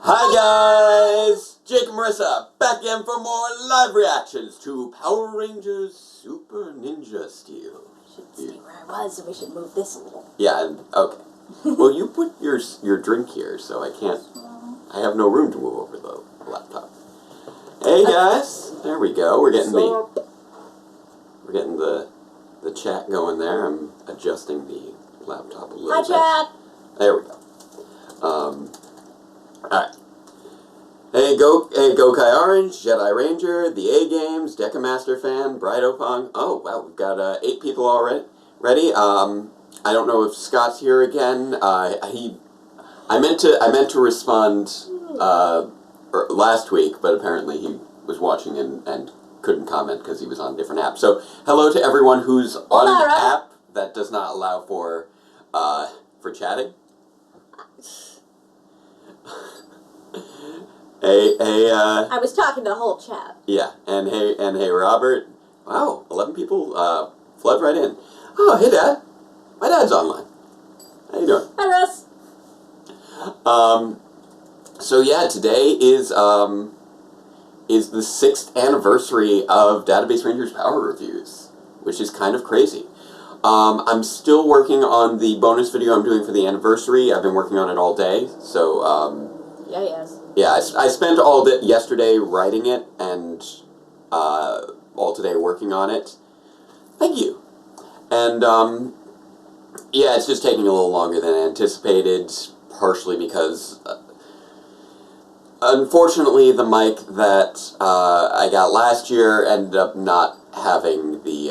Hi guys! Jake and Marisa back again for more live reactions to Power Rangers Super Ninja Steel. I should stay where I was and we should move this a little. Yeah, okay. Well, you put your drink here, so I can't. I have no room to move over the laptop. Hey guys! There we go. We're getting the chat going there. I'm adjusting the laptop a little bit. Hi, chat! There we go. Alright. Hey, go Kai Orange, Jedi Ranger, the A-Games, Decamaster Fan, Bridopong. Oh, wow, we've got 8 people already. Ready? I don't know if Scott's here again. I meant to respond last week, but apparently he was watching and couldn't comment because he was on a different app. So, hello to everyone who's on an app that does not allow for chatting. Hey, I was talking to the whole chat. Yeah, and hey, Robert. Wow, 11 people flood right in. Oh, hey, Dad. My dad's online. How you doing? Hi, Russ. So yeah, today is the 6th anniversary of Database Rangers Power Reviews, which is kind of crazy. I'm still working on the bonus video I'm doing for the anniversary. I've been working on it all day, so yeah, I spent all yesterday writing it and all today working on it. Thank you. And yeah, it's just taking a little longer than anticipated, partially because unfortunately the mic that I got last year ended up not having the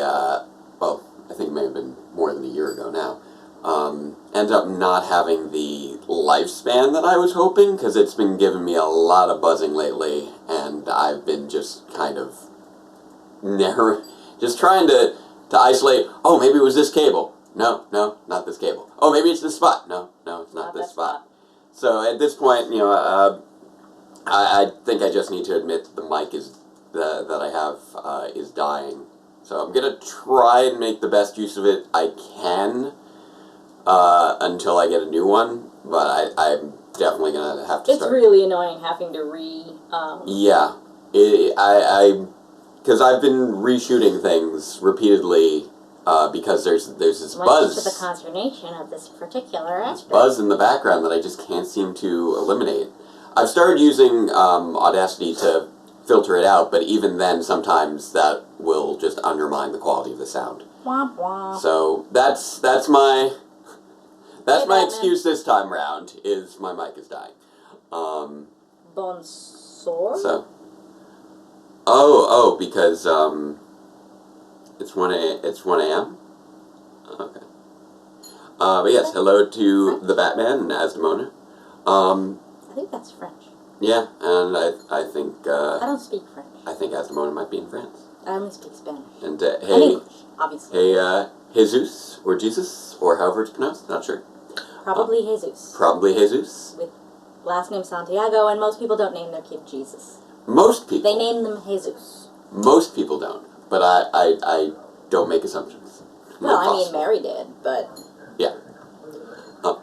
well, I think it may have been more than a year ago now. Ended up not having the lifespan that I was hoping, because it's been giving me a lot of buzzing lately, and I've been just kind of just trying to isolate. Oh, maybe it was this cable. No, not this cable. Oh, maybe it's this spot. No, it's not this spot. So at this point, you know, I think I just need to admit that the mic that I have is dying. So I'm gonna try and make the best use of it I can until I get a new one, but I'm definitely gonna have to start. It's really annoying having to Yeah, because I've been reshooting things repeatedly because there's this buzz. To the consternation of this particular actor. This buzz in the background that I just can't seem to eliminate. I've started using Audacity to filter it out, but even then, sometimes that will just undermine the quality of the sound. Womp womp. So that's my excuse this time round, is my mic is dying. Bonsoir? So. Oh, because it's 1 a.m. Okay. But yes, hello to the Batman and Asdemona. I think that's French. Yeah, and I think I don't speak French. I think Asdemona might be in France. I only speak Spanish. And hey, and English, obviously. Hey, Jesus or Jesus or however it's pronounced, not sure. Probably Jesus. Probably Jesus. With last name Santiago, and most people don't name their kid Jesus. Most people. They name them Jesus. Most people don't, but I don't make assumptions. Well, I mean, Mary did, but... Yeah. Oh.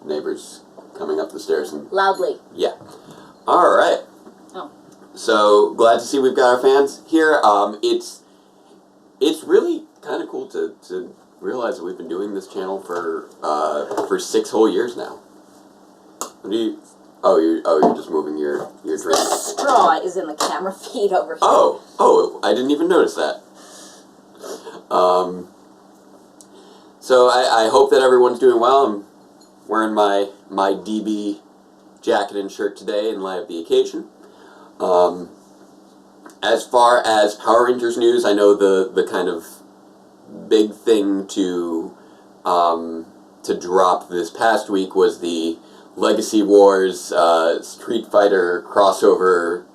Neighbors coming up the stairs and... Loudly. Yeah. All right. Oh. So, glad to see we've got our fans here. It's really kind of cool to realize that we've been doing this channel for 6 whole years now. What do you... Oh, you're just moving your drink. The straw is in the camera feed over here. Oh, I didn't even notice that. So I hope that everyone's doing well. I'm wearing my DB jacket and shirt today in light of the occasion. As far as Power Rangers news, I know the kind of big thing to drop this past week was the Legacy Wars Street Fighter crossover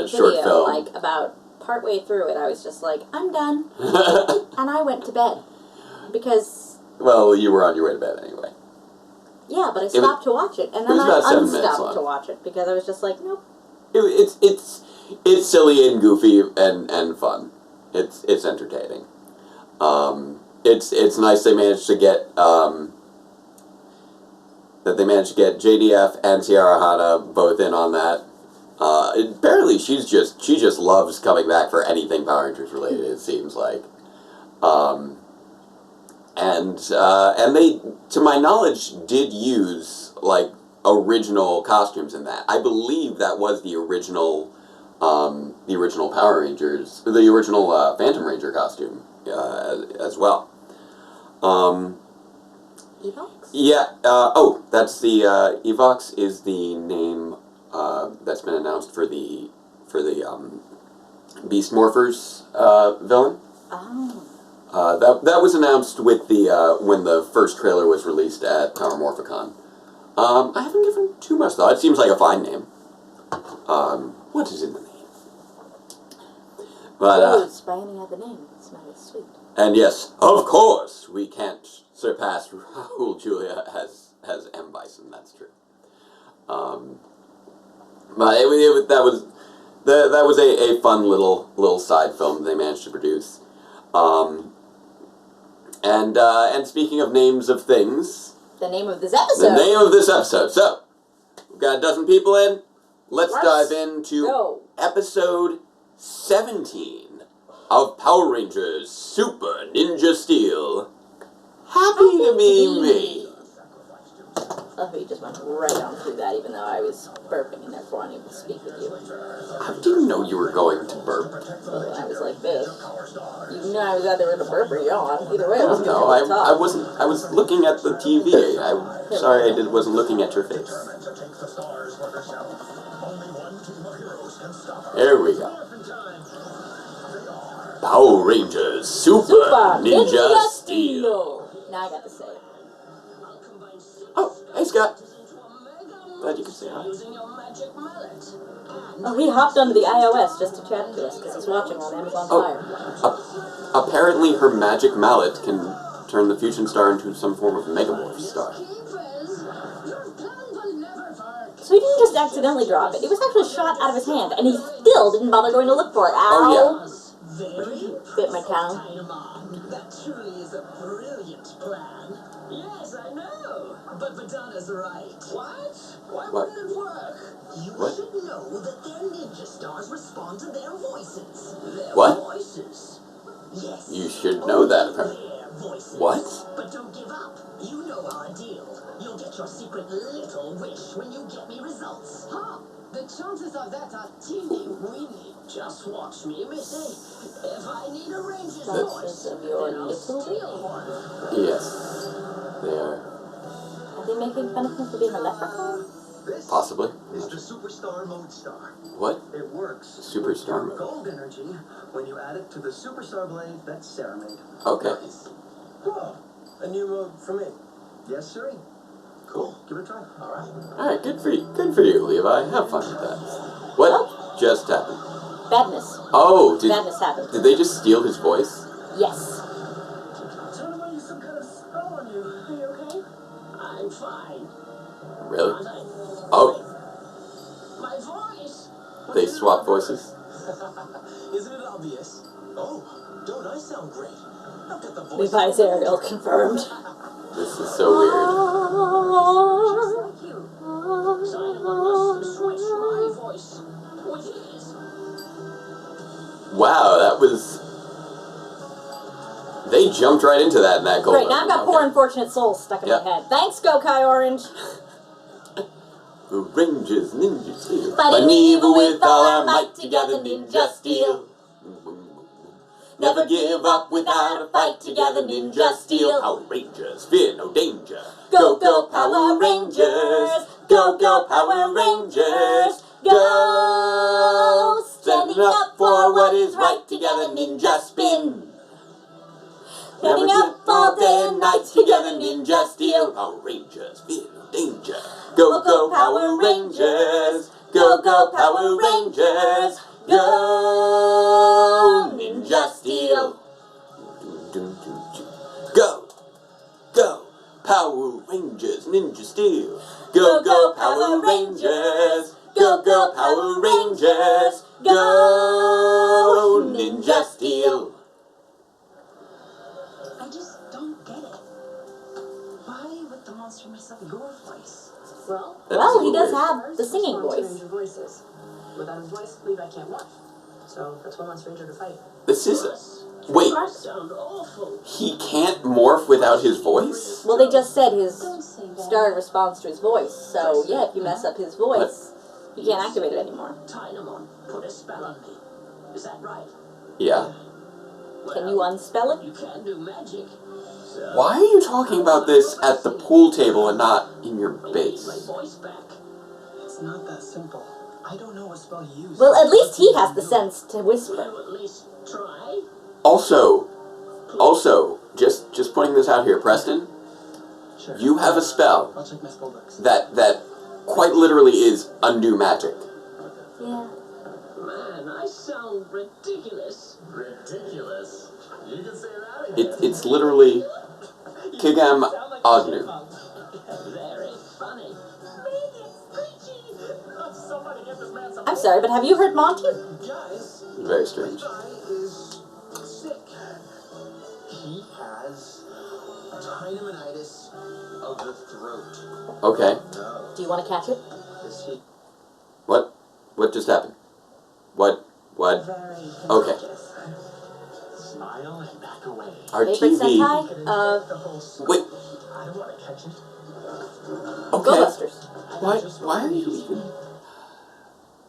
short video, film. Like, about partway through it, I was just like, I'm done. And I went to bed. Because... Well, you were on your way to bed anyway. Yeah, but I stopped to watch it. And then I unstopped to watch it, because I was just like, nope. It's silly and goofy and fun. It's entertaining. It's nice they managed to get that they managed to get JDF and Tiara Hana both in on that. Apparently, she just loves coming back for anything Power Rangers related. It seems like, and they, to my knowledge, did use like original costumes in that. I believe that was the original Power Rangers, the original Phantom Ranger costume as well. Evox? Yeah. That's the Evox is the name that's been announced for the Beast Morphers villain. Oh. That was announced with the when the first trailer was released at Power Morphicon. I haven't given too much thought. It seems like a fine name. What is in the name? But by any other name, it's not as sweet. And yes, of course, we can't surpass Raul Julia as M. Bison. That's true. But that was a fun little side film they managed to produce. And speaking of names of things, the name of this episode. The name of this episode. So we've got a dozen people in. Let's dive into episode 17 of Power Rangers Super Ninja Steel. Happy to be me. Oh, he just went right on through that, even though I was burping and therefore unable to speak with you. I didn't know you were going to burp. Well, I was like this. You know I was either in a burp or yawn. Either way, I was No, I wasn't. I was looking at the TV. I'm sorry, wasn't looking at your face. Here we go. Power Rangers Super Ninja Steel. Now I got to say it. Oh, hey Scott. Glad you could say hi. Oh, he hopped onto the iOS just to chat to us because he's watching on Amazon Fire. Apparently her magic mallet can turn the fusion star into some form of megamorph star. So he didn't just accidentally drop it. It was actually shot out of his hand, and he still didn't bother going to look for it. Ow! Oh, yeah. Bit my tongue. That truly is a brilliant plan. Yes, I know. But Madonna's right. What? Why wouldn't it work? You should know that their ninja stars respond to their voices. Their voices. Yes. You should know that, apparently. What? But don't give up. You know our deal. You'll get your secret little wish when you get me results. Huh? The chances of that are teeny-weeny. Just watch me, Missy. If I need a Ranger's voice, of your little steal one. Yes. They are. Are they making fun of him for being a leprechaun? Possibly. This is the Superstar Mode Star. What? It works. Superstar Mode. Gold energy when you add it to the Superstar Blade that's Sarah made. Okay. Oh, a new mode for me. Yes, sir. Cool. Give it a try. All right. Alright, good for you, Levi. Have fun with that. What just happened? Badness. Oh, Badness happened. Did they just steal his voice? Yes. Tell him I used some kind of spell on you. Are you okay? I'm fine. Really? Oh. My voice. They swap voices? Isn't it obvious? Oh, don't I sound great? I've got the voice. Levi's Ariel confirmed. This is so weird. Just like you. So anyone wants to switch my voice with his. Wow, that was... They jumped right into that in that gold. Great, now I've got Poor Unfortunate Souls stuck in my head. Thanks, Go Kai Orange. Rangers, Ninja Steel. Fighting evil with all our might, together Ninja Steel. Never give up without a fight, together Ninja Steel. Power Rangers, fear no danger. Go, go, Power Rangers. Go, go, Power Rangers. Go. Standing up for what is right, together Ninja Spin. Standing up all day and night, together Ninja Steel. Power Rangers, fear no danger. Go, go, Power Rangers. Go, go, Power Rangers. Go, Ninja Steel. Go, go, Power Rangers, Ninja Steel. Go, go, Power Rangers. Go, go, Power Rangers. Go, Ninja Steel. I just don't get it. Why would the most monster mess up your voice? Well, he does have the singing voice. Voices. Without his voice, Levi can't morph. So that's one less ranger to fight. This is... Wait, he can't morph without his voice? Well, they just said his star responds to his voice. So, yeah, if you mess up his voice, he can't activate it anymore. Dynamon put a spell on me. Is that right? Yeah. Can you unspell it? You can do magic. So Why are you talking about this at the pool table and not in your base? my voice back. It's not that simple. I don't know what spell you use. Well, at least he has the sense to whisper. You at least try. Also, just putting this out here, Preston, Sure. you have a spell I'll check my spell books. that quite literally is undo magic. Yeah. Man, I sound ridiculous. Ridiculous? You can say that again. It's literally Kigam Agnu. Very funny. Somebody get this man some I'm sorry, but have you heard Monty? Guys, Very strange. is sick. He has tendinitis of the throat. Okay. No. Do you want to catch it? Is he What? What just happened? What? very Okay. contagious? Smile and back away. Our Favorite TV... Sentai? The whole story. Wait. I don't want to catch it. Okay. Go-Busters. Why are you even...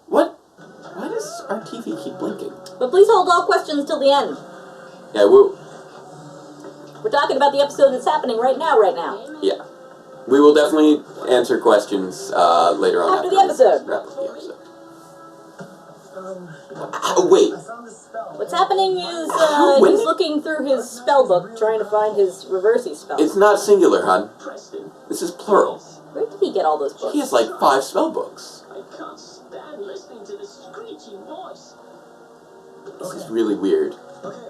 What? Why does our TV keep blinking? But please hold all questions till the end. Yeah, We're talking about the episode that's happening right now. yeah. We will definitely answer questions later on After the episode. Wrap up the episode. Wait. I found this spell. What's happening is When he's did- looking through his spell book trying to find his reversey spell. It's not singular, hon. Preston, This is plural. Where did he get all those books? He has like 5 spell books. I can't stand listening to this screechy voice. This is really weird. Okay.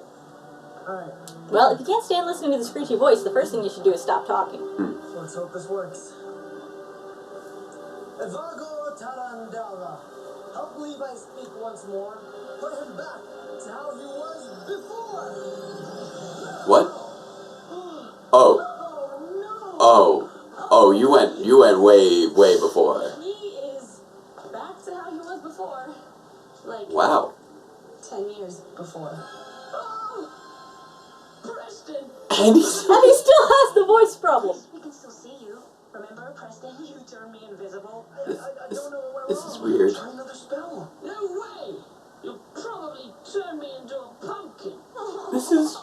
Alright. Well, if you can't stand listening to the screechy voice, the first thing you should do is stop talking. Let's hope this works. Evago Tarandara. Help Levi speak once more. Put him back to how he was before. What? Oh. Oh no. Oh. Oh, you went way before. He is back to how he was before. Like Wow. 10 years before. Oh, Preston. And he's... And he still has the voice problem. We can still see you. Remember, Preston? You turned me invisible. I don't know where This is weird. Try another spell. No way! You'll probably turn me into a pumpkin. This is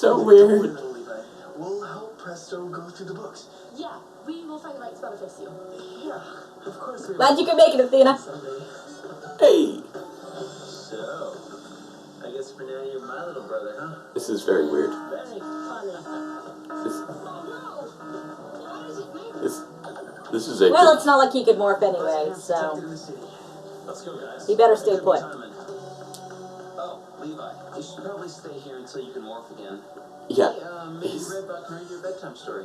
so weird. Levi. We'll help Presto go through the books. Yeah, we will find the right spell to fix you. Yeah, of course we Glad you could make it, Athena. someday. Hey. So, I guess for now you're my little brother, huh? This is very weird. Very funny. This Oh no! Why is it me? this is a... Well, it's not like he could morph anyway, Protected so in the city. Let's go, guys. he better stay put. Oh, Levi, you should probably stay here until you can morph again. Yeah. Hey, maybe He's- Redbuck can read your bedtime story.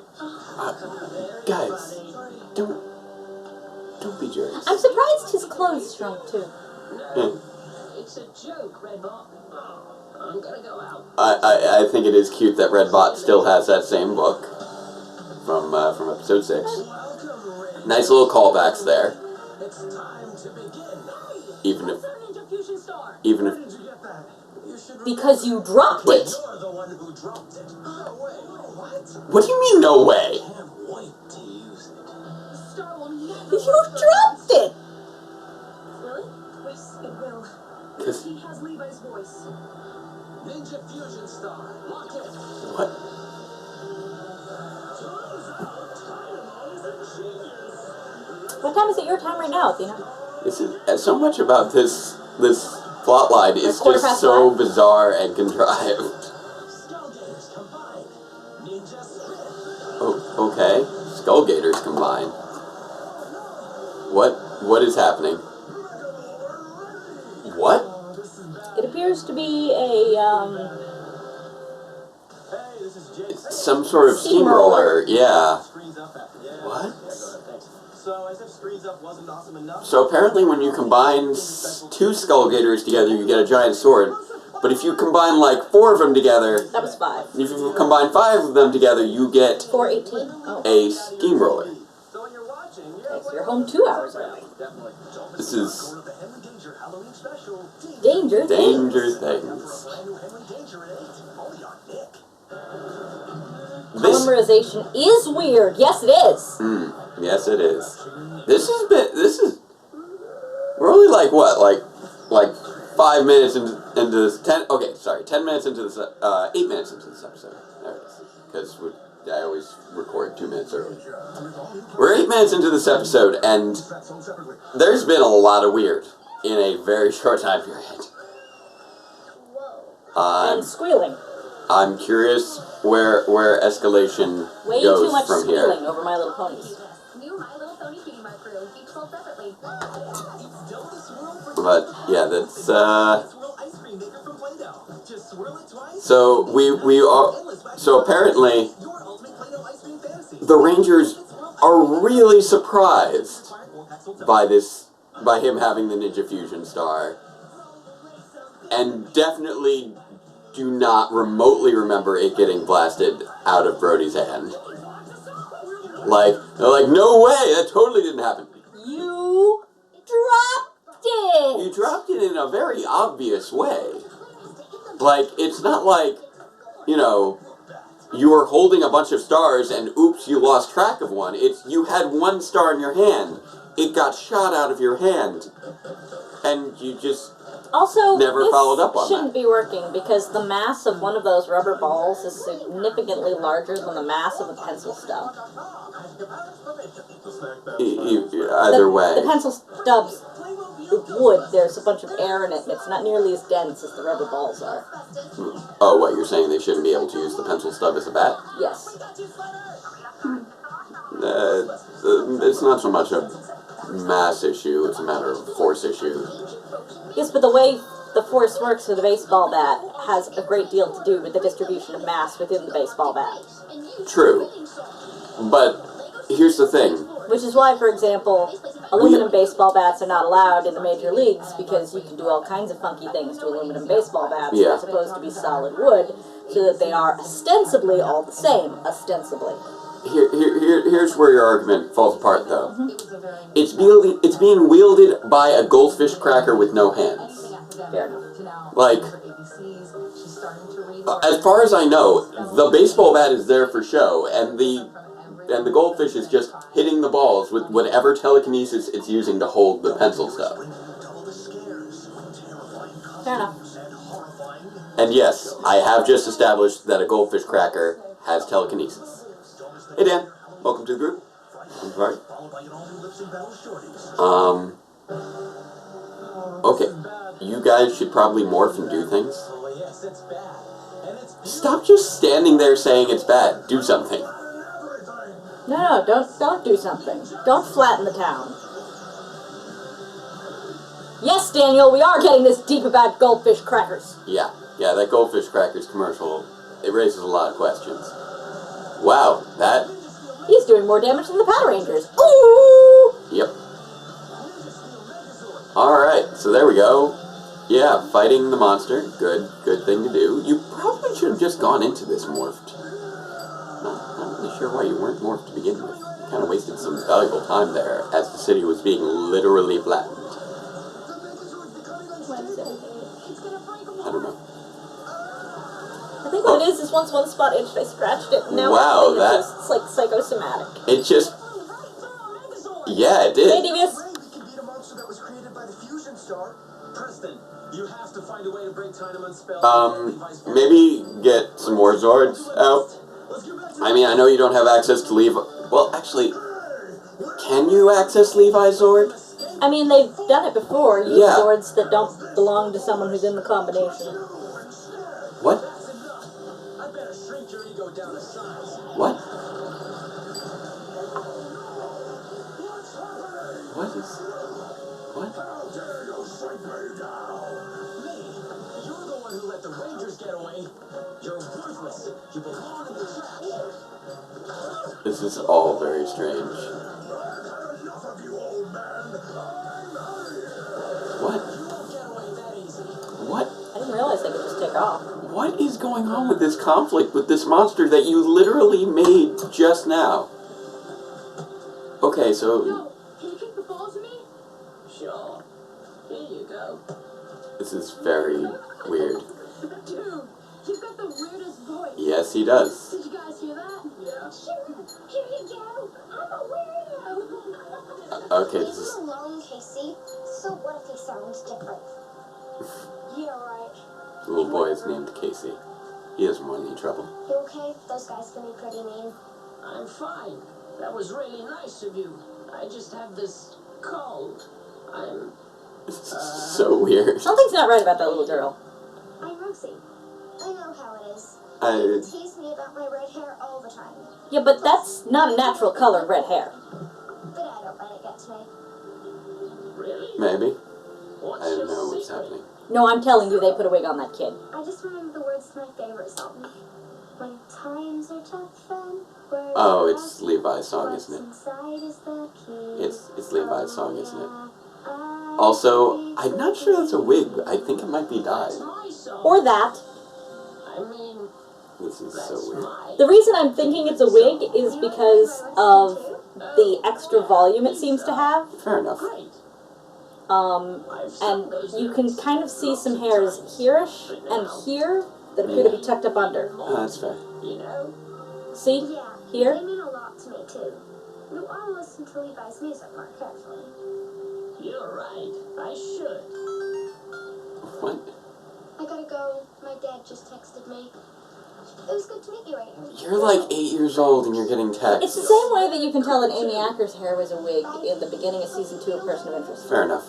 guys, don't be jerks. I'm surprised his clothes shrunk too. No, it's a joke, Redbuck. I'm gonna go out. I think it is cute that Redbot still has that same book from episode 6. Welcome, Red. Nice little callbacks there. It's time to begin. Even if Where's our Ninja Fusion Star? even Where if did you get that? You should Because you dropped Wait. it. You're the one who dropped it. No way. What? what do you mean no way? Can't wait to use it. The star will never. You dropped it. Really? Yes, it will. 'Cause- He has Levi's voice. Ninja Fusion Star. Lock it. What? What time is it your time right now, Athena? This is so much about this plot line is quarter just past so 5? bizarre and contrived. Skullgators combined. Ninja Sprint. Oh, okay. Skullgators combined. What is happening? What? It appears to be a Hey, this is Jake. It's some sort of Steamroller. steamroller. Yeah. Screens up after. Yeah. What? Thanks. So, as if screens up wasn't awesome enough. So apparently when you combine 2 Skullgators together, you get a giant sword. But if you combine like 4 of them together, That was 5. if you combine 5 of them together, you get 4:18. Oh. a steamroller. So when you're watching, Okay, so you're home 2 hours early. definitely don't This miss is out on the Henry Danger Halloween special. Danger Danger Things. Things. Brand new Henry Danger at 8. Only on Nick. This, Polymerization is weird. Yes, it is. yes, it is. This is. We're only like what, like 5 minutes into this. 10 minutes into this. 8 minutes into this episode. There it is. Because I always record 2 minutes early. We're 8 minutes into this episode, and there's been a lot of weird in a very short time period. And squealing. I'm curious where escalation Way goes too much from squealing here. over My Little Ponies. New My Little Pony Cutie Mark Room, each sold separately. But yeah, that's Swirl ice cream maker from Play-Doh. Just swirl it twice. so we are so apparently Your ultimate Play-Doh ice cream fantasy. the Rangers are really surprised by him having the Ninja Fusion Star, and definitely do not remotely remember it getting blasted out of Brody's hand. Like, they're like, no way, that totally didn't happen. You dropped it. You dropped it in a very obvious way. Like, it's not like, you know, you were holding a bunch of stars and oops, you lost track of one. It's you had one star in your hand. It got shot out of your hand. And you just Also, never this followed up on shouldn't be working because the mass of one of those rubber balls is significantly larger than the mass of a pencil stub. Either way. The pencil stub's wood, there's a bunch of air in it, and it's not nearly as dense as the rubber balls are. Oh, what, you're saying they shouldn't be able to use the pencil stub as a bat? Yes. It's not so much a mass issue, it's a matter of force issue. Yes, but the way the force works with a baseball bat has a great deal to do with the distribution of mass within the baseball bat. True. But here's the thing. Which is why, for example, aluminum baseball bats are not allowed in the major leagues because you can do all kinds of funky things to aluminum baseball bats. Yeah. They're supposed to be solid wood so that they are ostensibly all the same, ostensibly. Here's where your argument falls apart, though. It's being wielded by a goldfish cracker with no hands. Fair enough. Like, as far as I know, the baseball bat is there for show, and the goldfish is just hitting the balls with whatever telekinesis it's using to hold the pencil stuff. Fair enough. And yes, I have just established that a goldfish cracker has telekinesis. Hey Dan, welcome to the group. I'm sorry. Okay, you guys should probably morph and do things. Stop just standing there saying it's bad. Do something. No, don't do something. Don't flatten the town. Yes, Daniel, we are getting this deep about goldfish crackers. Yeah, that goldfish crackers commercial, it raises a lot of questions. Wow, that... He's doing more damage than the Power Rangers. Ooh! Yep. Alright, so there we go. Yeah, fighting the monster. Good thing to do. You probably should have just gone into this morphed. Not really sure why you weren't morphed to begin with. You kind of wasted some valuable time there as the city was being literally flattened. I don't know. I think what it is once one spot itched, I scratched it, and now Wow, it's like psychosomatic. It just... Yeah, it did. Hey, Devious. Can beat a monster that was created by the fusion star. Preston, you have to find a way to break Tynamon's spell. Maybe get some more Zords out. I mean, I know you don't have access to Levi... Well, actually, can you access Levi's Zord? I mean, they've done it before. Use Yeah. swords that don't belong to someone who's in the combination. What? I better shrink your ego down to size. What? What is... What? You're the one who let the Rangers get away. You're worthless. You belong in the trash. This is all very strange. What? You won't get away that easy. What? I didn't realize they could take off. What is going on with this conflict with this monster that you literally made just now? Okay, so... Yo, can you kick the ball to me? Sure. Here you go. This is very weird. Dude, you've got the weirdest voice. Yes, he does. Did you guys hear that? Yeah. Sure, here you go. I'm a weirdo. Okay, this is... Leave him alone, Casey. So what if he sounds different? Yeah, right. The little boy is named Casey. He doesn't want any trouble. You okay? Those guys can be pretty mean. I'm fine. That was really nice of you. I just have this cold. I'm... This is so weird. Something's not right about that little girl. I'm Rosie. I know how it is. I... You tease me about my red hair all the time. Yeah, but that's not a natural color, red hair. But I don't let it get to me. Really? Maybe. What's I don't your know what's secret? happening. No, I'm telling you, they put a wig on that kid. I just remember the words to my favorite song. When times are tough and we're Oh, it's Levi's song, what's isn't it? inside is the key. It's Levi's song, isn't it? Also, I'm not sure that's a wig. I think it might be dyed. That's my song. Or that. I mean, This is that's so weird. my... The reason I'm thinking it's a wig is because of the extra volume it seems to have. Fair enough. Great. And you can kind of see some hairs here-ish and here that appear to be tucked up under. That's fair. You know? See? Yeah, Here? they mean a lot to me too. You ought to listen to Levi's music more carefully. You're right. I should. What? I gotta go. My dad just texted me. It was good to meet you, Aiden. You're like 8 years old and you're getting It's texts. the same way that you can tell that Amy Acker's hair was a wig in the beginning of season 2 of Person of Interest. Fair enough.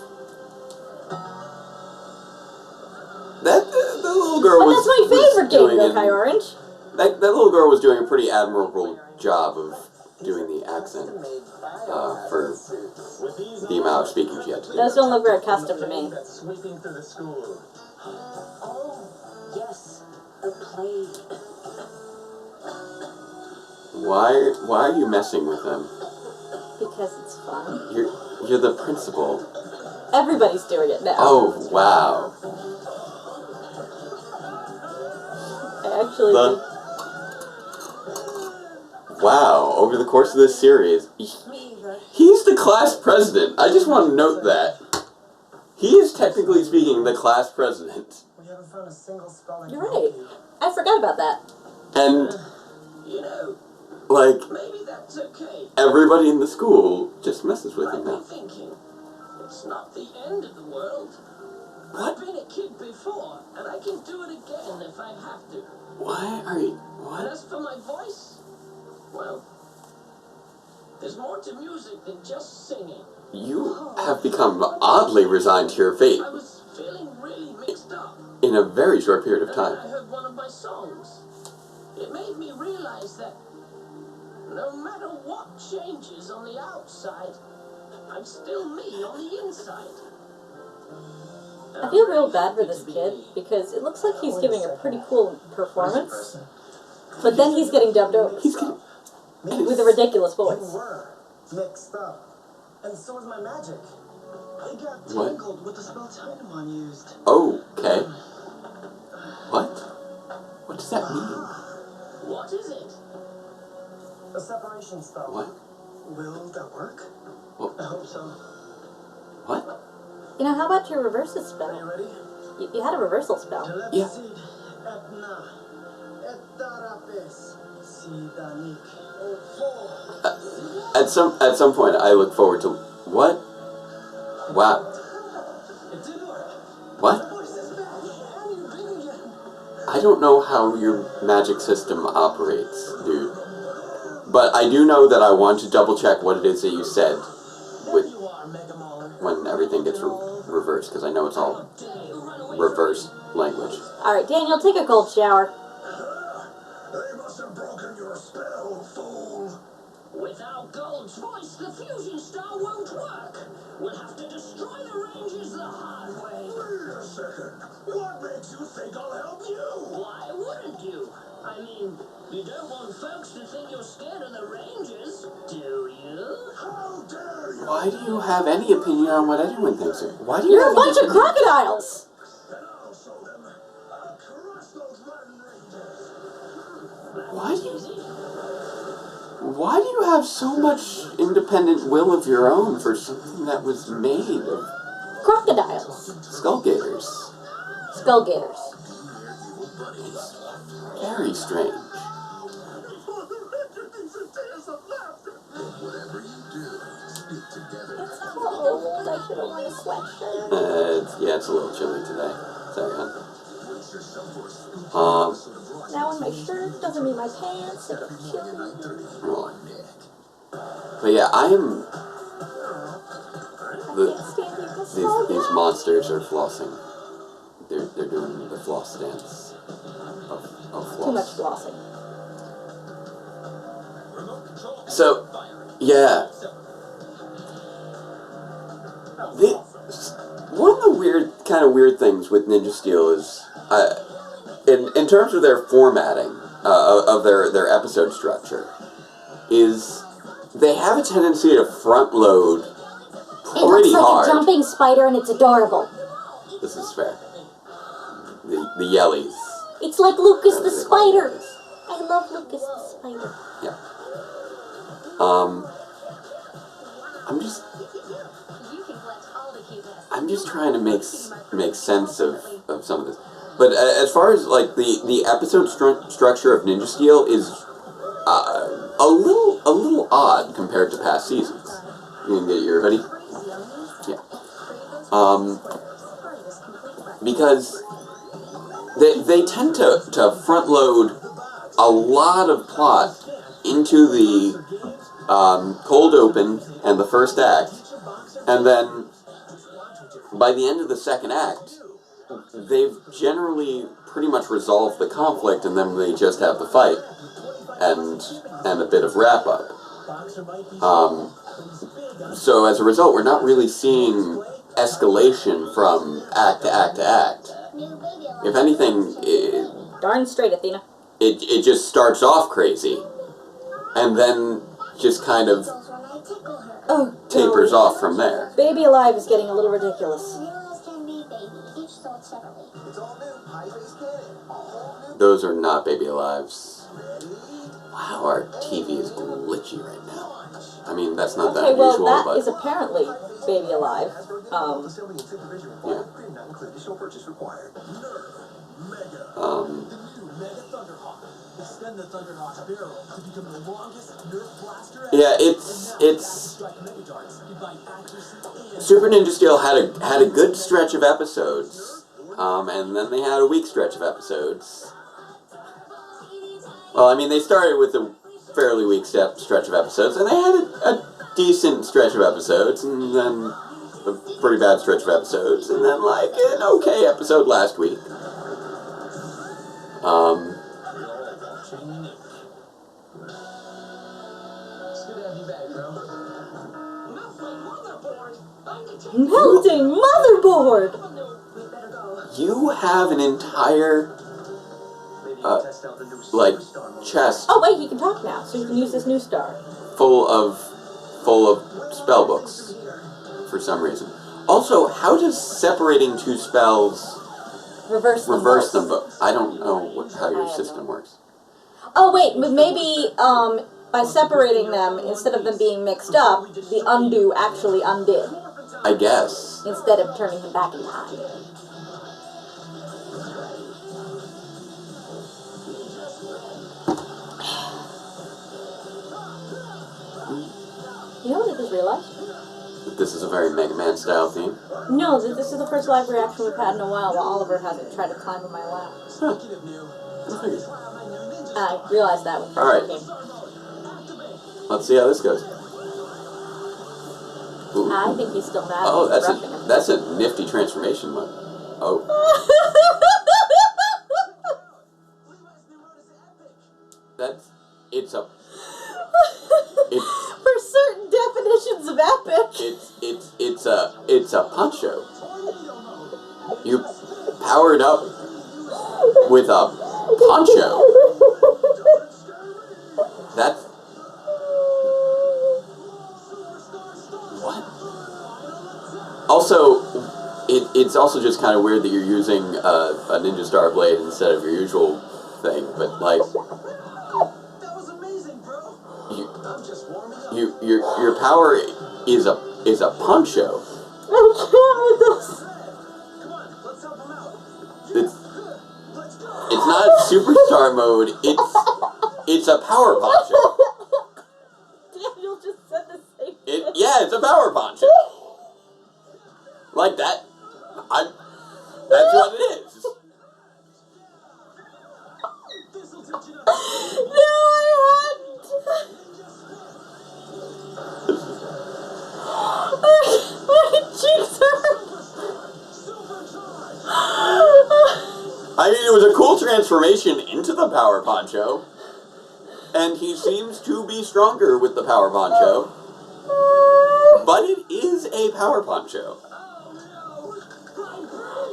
That the little girl But was. that's my favorite was game, doing Yokai Orange. That little girl was doing a pretty admirable job of doing the accent for the amount of speaking she had to do. Those don't look very custom to me. Sweeping through the school. Oh, yes. The plague. Why are you messing with them? Because it's fun. You're the principal. Everybody's doing it now. Oh wow. I actually Wow, over the course of this series, he's the class president. I just want to note that. He is technically speaking the class president. We haven't found a single spell that You're can right. help you. I forgot about that. And, You know, like, maybe that's okay. everybody in the school just messes with him I've now. been thinking, it's not the end of the world. What? I've been a kid before, and I can do it again if I have to. Why are you... And What? as for my voice, well, there's more to music than just singing. You have become oddly resigned to your fate I was feeling really mixed up. in a very short period of And then time. I heard one of my songs. It made me realize that no matter what changes on the outside, I'm still me on the inside. I feel real bad for this kid because it looks like he's giving a pretty cool performance, but then he's getting dubbed over He's gonna... with a ridiculous You voice. were mixed up. And so was my magic. It got What? tangled with the spell Tinamon used. Oh, okay. What? What does that mean? What is it? A separation spell. What? Will that work? Well, I hope so. what? You know, how about your reversal Are you spell? ready? You had a reversal spell. Yeah. Telepsid etna etarapes sidanik ofo. At some point, I look forward to... What? Wow. It did work. What? Voice is back. And you're big again. I don't know how your magic system operates, dude. But I do know that I want to double check what it is that you said with You are Mega Mauler. when everything gets reversed, because I know it's all reversed language. Alright, Daniel, take a cold shower. They must have broken your spell, fool. Without Gold's voice, the fusion star won't work. We'll have to destroy the Rangers the hard way. Wait a second. What makes you think I'll help you? Why wouldn't you? I mean, you don't want folks to think you're scared of the Rangers, do you? How dare you? Why do you have any opinion on what anyone thinks? Why do you You're a have bunch any of crocodiles! And I'll show them a Why do you have so much independent will of your own for something that was made of Crocodiles. skull gators? Skull gators. Very strange. It's cold. I should have worn a sweatshirt. It's a little chilly today. Sorry, hon. Now when my shirt doesn't mean my pants, they get chilly. Well, but yeah, I am. These monsters are flossing. They're doing the floss dance of floss. Too much flossing. So, yeah. One of the weird things with Ninja Steel is, in terms of their formatting of their episode structure, is they have a tendency to front load It pretty looks like hard. a jumping spider and it's adorable. This is fair. The yellies. It's like Lucas the Spider. I love Lucas the Spider. Yeah. I'm just trying to make sense of some of this. But as far as like the episode structure of Ninja Steel is a little odd compared to past seasons. You can get your hoodie. Yeah. Because they tend to front load a lot of plot into the cold open and the first act, and then by the end of the second act, they've generally pretty much resolved the conflict, and then they just have the fight and a bit of wrap up. So as a result, we're not really seeing escalation from act to act to act. If anything, Darn straight, Athena. it just starts off crazy, and then just kind of tapers off from there. Baby Alive is getting a little ridiculous. Those are not Baby Alives. Wow, our TV is glitchy right now. I mean, that's not that Okay, well, unusual, that but is apparently Baby Alive. yeah. Yeah, it's Super Ninja Steel had a good stretch of episodes, and then they had a weak stretch of episodes. Well, I mean, they started with a fairly weak stretch of episodes, and they had a decent stretch of episodes, and then a pretty bad stretch of episodes, and then like an okay episode last week. Melting motherboard! You have an entire chest Oh wait, he can talk now, so he can use this new star. full of spell books for some reason. Also, how does separating two spells Reverse them both. I don't know how your system works. Oh wait, but maybe by separating them, instead of them being mixed up, the undo actually undid, I guess. instead of turning him back in time. You know what I just realized? This is a very Mega Man style theme. No, this is the first live reaction we've had in a while while Oliver hasn't tried to climb on my lap. I realized that when Alright. first came. Let's see how this goes. Ooh. I think he's still mad. Oh, He's roughing him. that's a nifty transformation mode. Oh. It's For certain definitions of epic. it's a poncho. You powered up with a poncho. That's what? Also, it's also just kind of weird that you're using a Ninja Star blade instead of your usual thing, but like your power is a poncho. I can't with this. Come on, let's help him out. It's Let's go. it's not superstar mode. It's a power poncho. Daniel just said the same thing. Yeah, it's a power poncho. Like that. That's what it is. This'll teach you No, I hadn't. My cheeks hurt. I mean, it was a cool transformation into the power poncho. And he seems to be stronger with the power poncho. But it is a power poncho.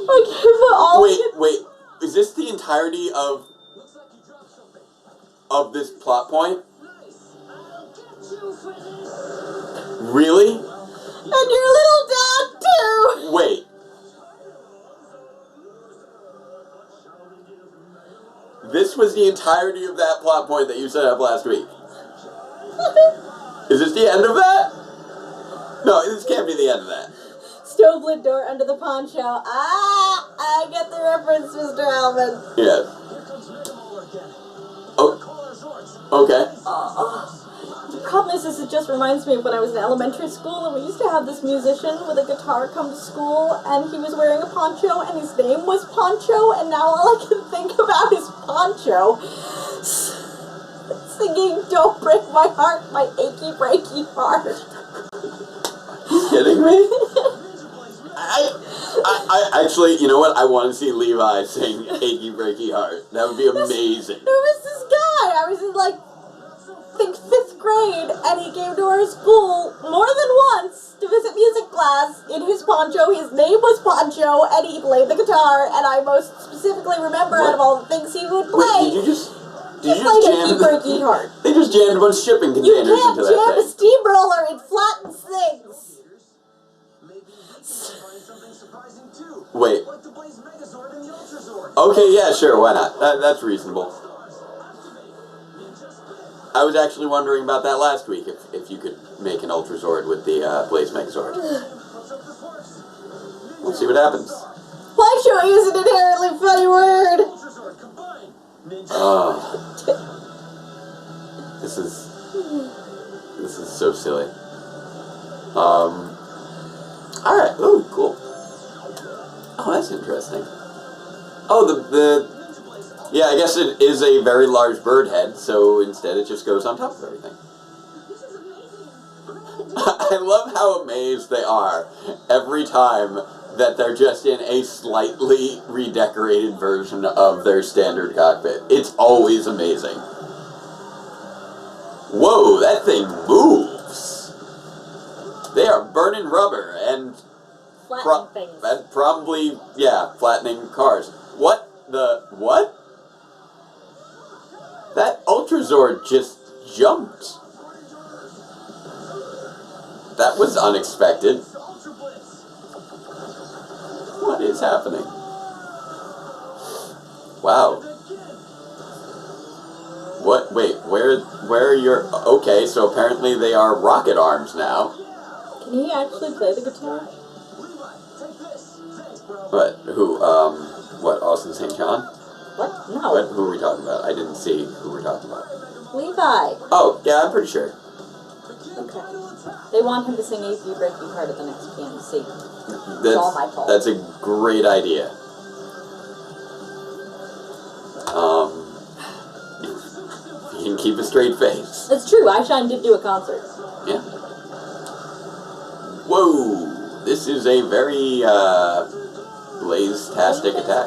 Okay, but all Wait. Is this the entirety of Looks like you dropped something. this plot point? Nice. I'll get you for this. Really? And your little dog too. Wait. This was the entirety of that plot point that you set up last week. Is this the end of that? No, this can't be the end of that. Stove lid door under the poncho. Ah, I get the reference, Mr. Alvin. Yes. Here comes Megamole again. Oh, Call our Zords. okay. The problem is, it just reminds me of when I was in elementary school, and we used to have this musician with a guitar come to school, and he was wearing a poncho, and his name was Poncho, and now all I can think about is Poncho. Singing, "Don't Break My Heart, My Achy Breaky Heart." You kidding me? I actually, you know what? I want to see Levi sing "Achy Breaky Heart." That would be amazing. There was this guy, I was in I think 5th grade, and he came to our school more than once to visit music class in his poncho. His name was Poncho, and he played the guitar, and I most specifically remember out of all the things he would play, Wait, did you just played jam Achy Breaky Heart. They just jammed a bunch of shipping You containers can't into jam that a thing. steamroller, it flattens things. Maybe we can find something surprising too. Wait. Like the Blaze Megazord and the Ultrazord. Okay, yeah, sure, why not? That's reasonable. I was actually wondering about that last week, if you could make an Ultrazord with the Blaze Megazord. Let's hope this works. We'll see what happens. Poncho is an inherently funny word. Ultrazord combined. Ninja. This is so silly. Alright, oh, cool. Oh, that's interesting. Oh, yeah, I guess it is a very large bird head, so instead it just goes on top of everything. This is amazing. I love how amazed they are every time that they're just in a slightly redecorated version of their standard cockpit. It's always amazing. Whoa, that thing moves! They are burning rubber and Flattening things. and probably, yeah, flattening cars. What? That Ultrazord just jumped. That was unexpected. What is happening? Wow. What? Wait, where are your... Okay, so apparently they are rocket arms now. Can he actually play the guitar? What? Who? What? Austin St. John? What? No. What? Who are we talking about? I didn't see who we're talking about. Levi. Oh, yeah, I'm pretty sure. Okay. They want him to sing Achy Breaky Heart at the next PNC. It's all my fault. That's a great idea. You can keep a straight face. It's true, iShine did do a concert. Yeah. Whoa! This is a very, Blaze-tastic attack.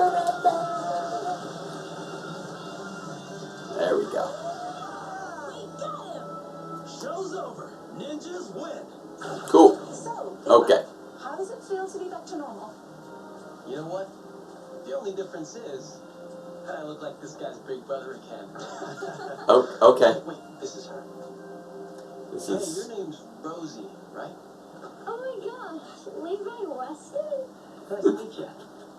There we go. Show's over. Ninjas win. Cool. So, Okay. how does it feel to be back to normal? You know what? The only difference is I look like this guy's big brother again. Oh, okay. Wait, this is her. This Hey, is... your name's Rosie, right? Oh my gosh, Levi Weston? Nice to meet you.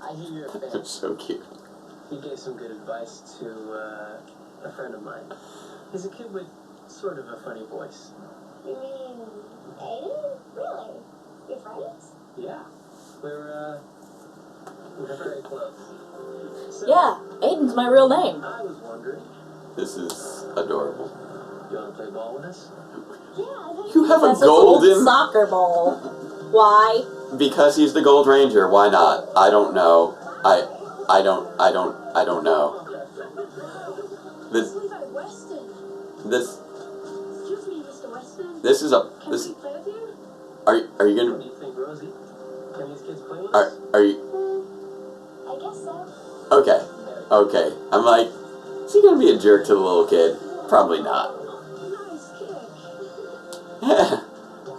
I hear you're a fan. They're so cute. He gave some good advice to a friend of mine. He's a kid with sort of a funny voice. You mean right? Yeah. We're very close. So, Yeah, Aiden's my real name. I was wondering, This is adorable. you want to play ball with us? Yeah, You have a That's golden... soccer ball. Why? Because he's the Gold Ranger, why not? I don't know. I don't know. This, Levi Weston. this, Excuse me, Mr. Weston. this is a, Can this, we play with you? are you What gonna, do you think, Rosie? Can these kids play with us? are you, I guess so. okay, okay. I'm like, is he gonna be a jerk to the little kid? Probably not. Nice kick.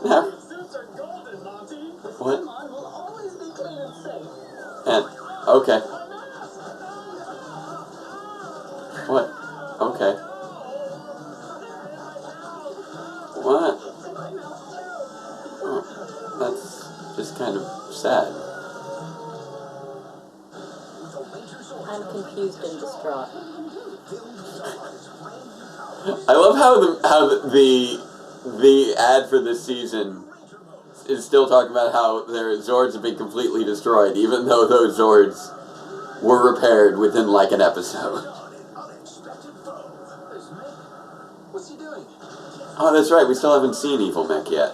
No. These suits are golden, Monty. What? Come on, we'll always be clean and safe. And, okay. What? Okay. What? Oh, that's just kind of sad. I'm confused and distraught. I love how the ad for this season is still talking about how their Zords have been completely destroyed, even though those Zords were repaired within like an episode. What's he doing? Oh, that's right. We still haven't seen Evil Mech yet.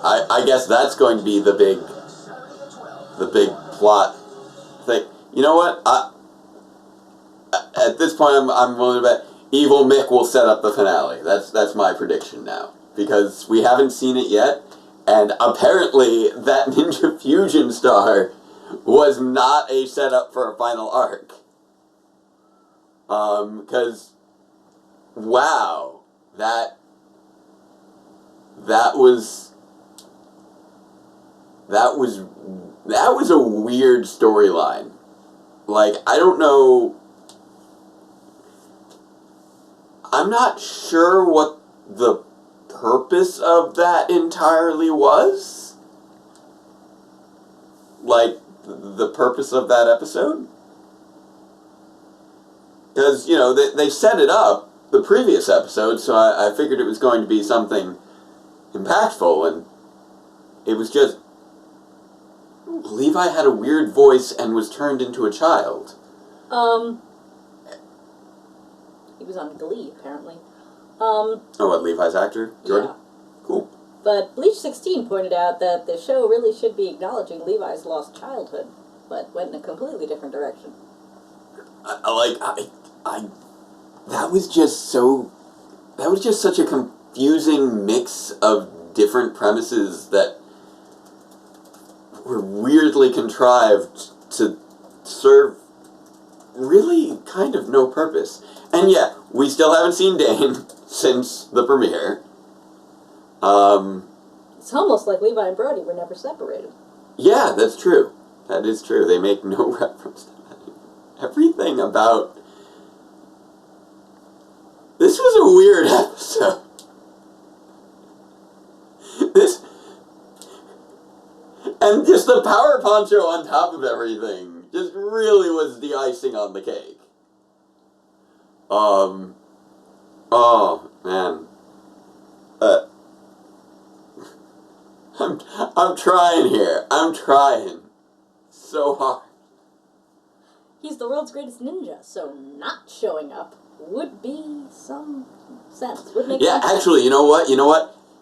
I guess that's going to be the big plot thing. You know what? At this point, I'm willing to bet Evil Mick will set up the finale. That's my prediction now, because we haven't seen it yet, and apparently that Ninja Fusion Star was not a setup for a final arc. Because wow, that was a weird storyline. Like, I don't know. I'm not sure what the purpose of that entirely was. Like, the purpose of that episode. Because, you know, they set it up the previous episode, so I figured it was going to be something impactful, and it was just... Levi had a weird voice and was turned into a child. He was on Glee, apparently. Oh, what, Levi's actor? Jordan? Yeah. Cool. But Bleach 16 pointed out that the show really should be acknowledging Levi's lost childhood, but went in a completely different direction. That was just such a confusing mix of different premises that were weirdly contrived to serve really kind of no purpose. And yeah, we still haven't seen Dane since the premiere. It's almost like Levi and Brody were never separated. Yeah, that's true. That is true. They make no reference to that. Everything about... This was a weird episode. And just the power poncho on top of everything just really was the icing on the cake. Oh, man. I'm trying here. I'm trying so hard. He's the world's greatest ninja, so not showing up would be some sense. Would make Yeah, sense. actually, you know what?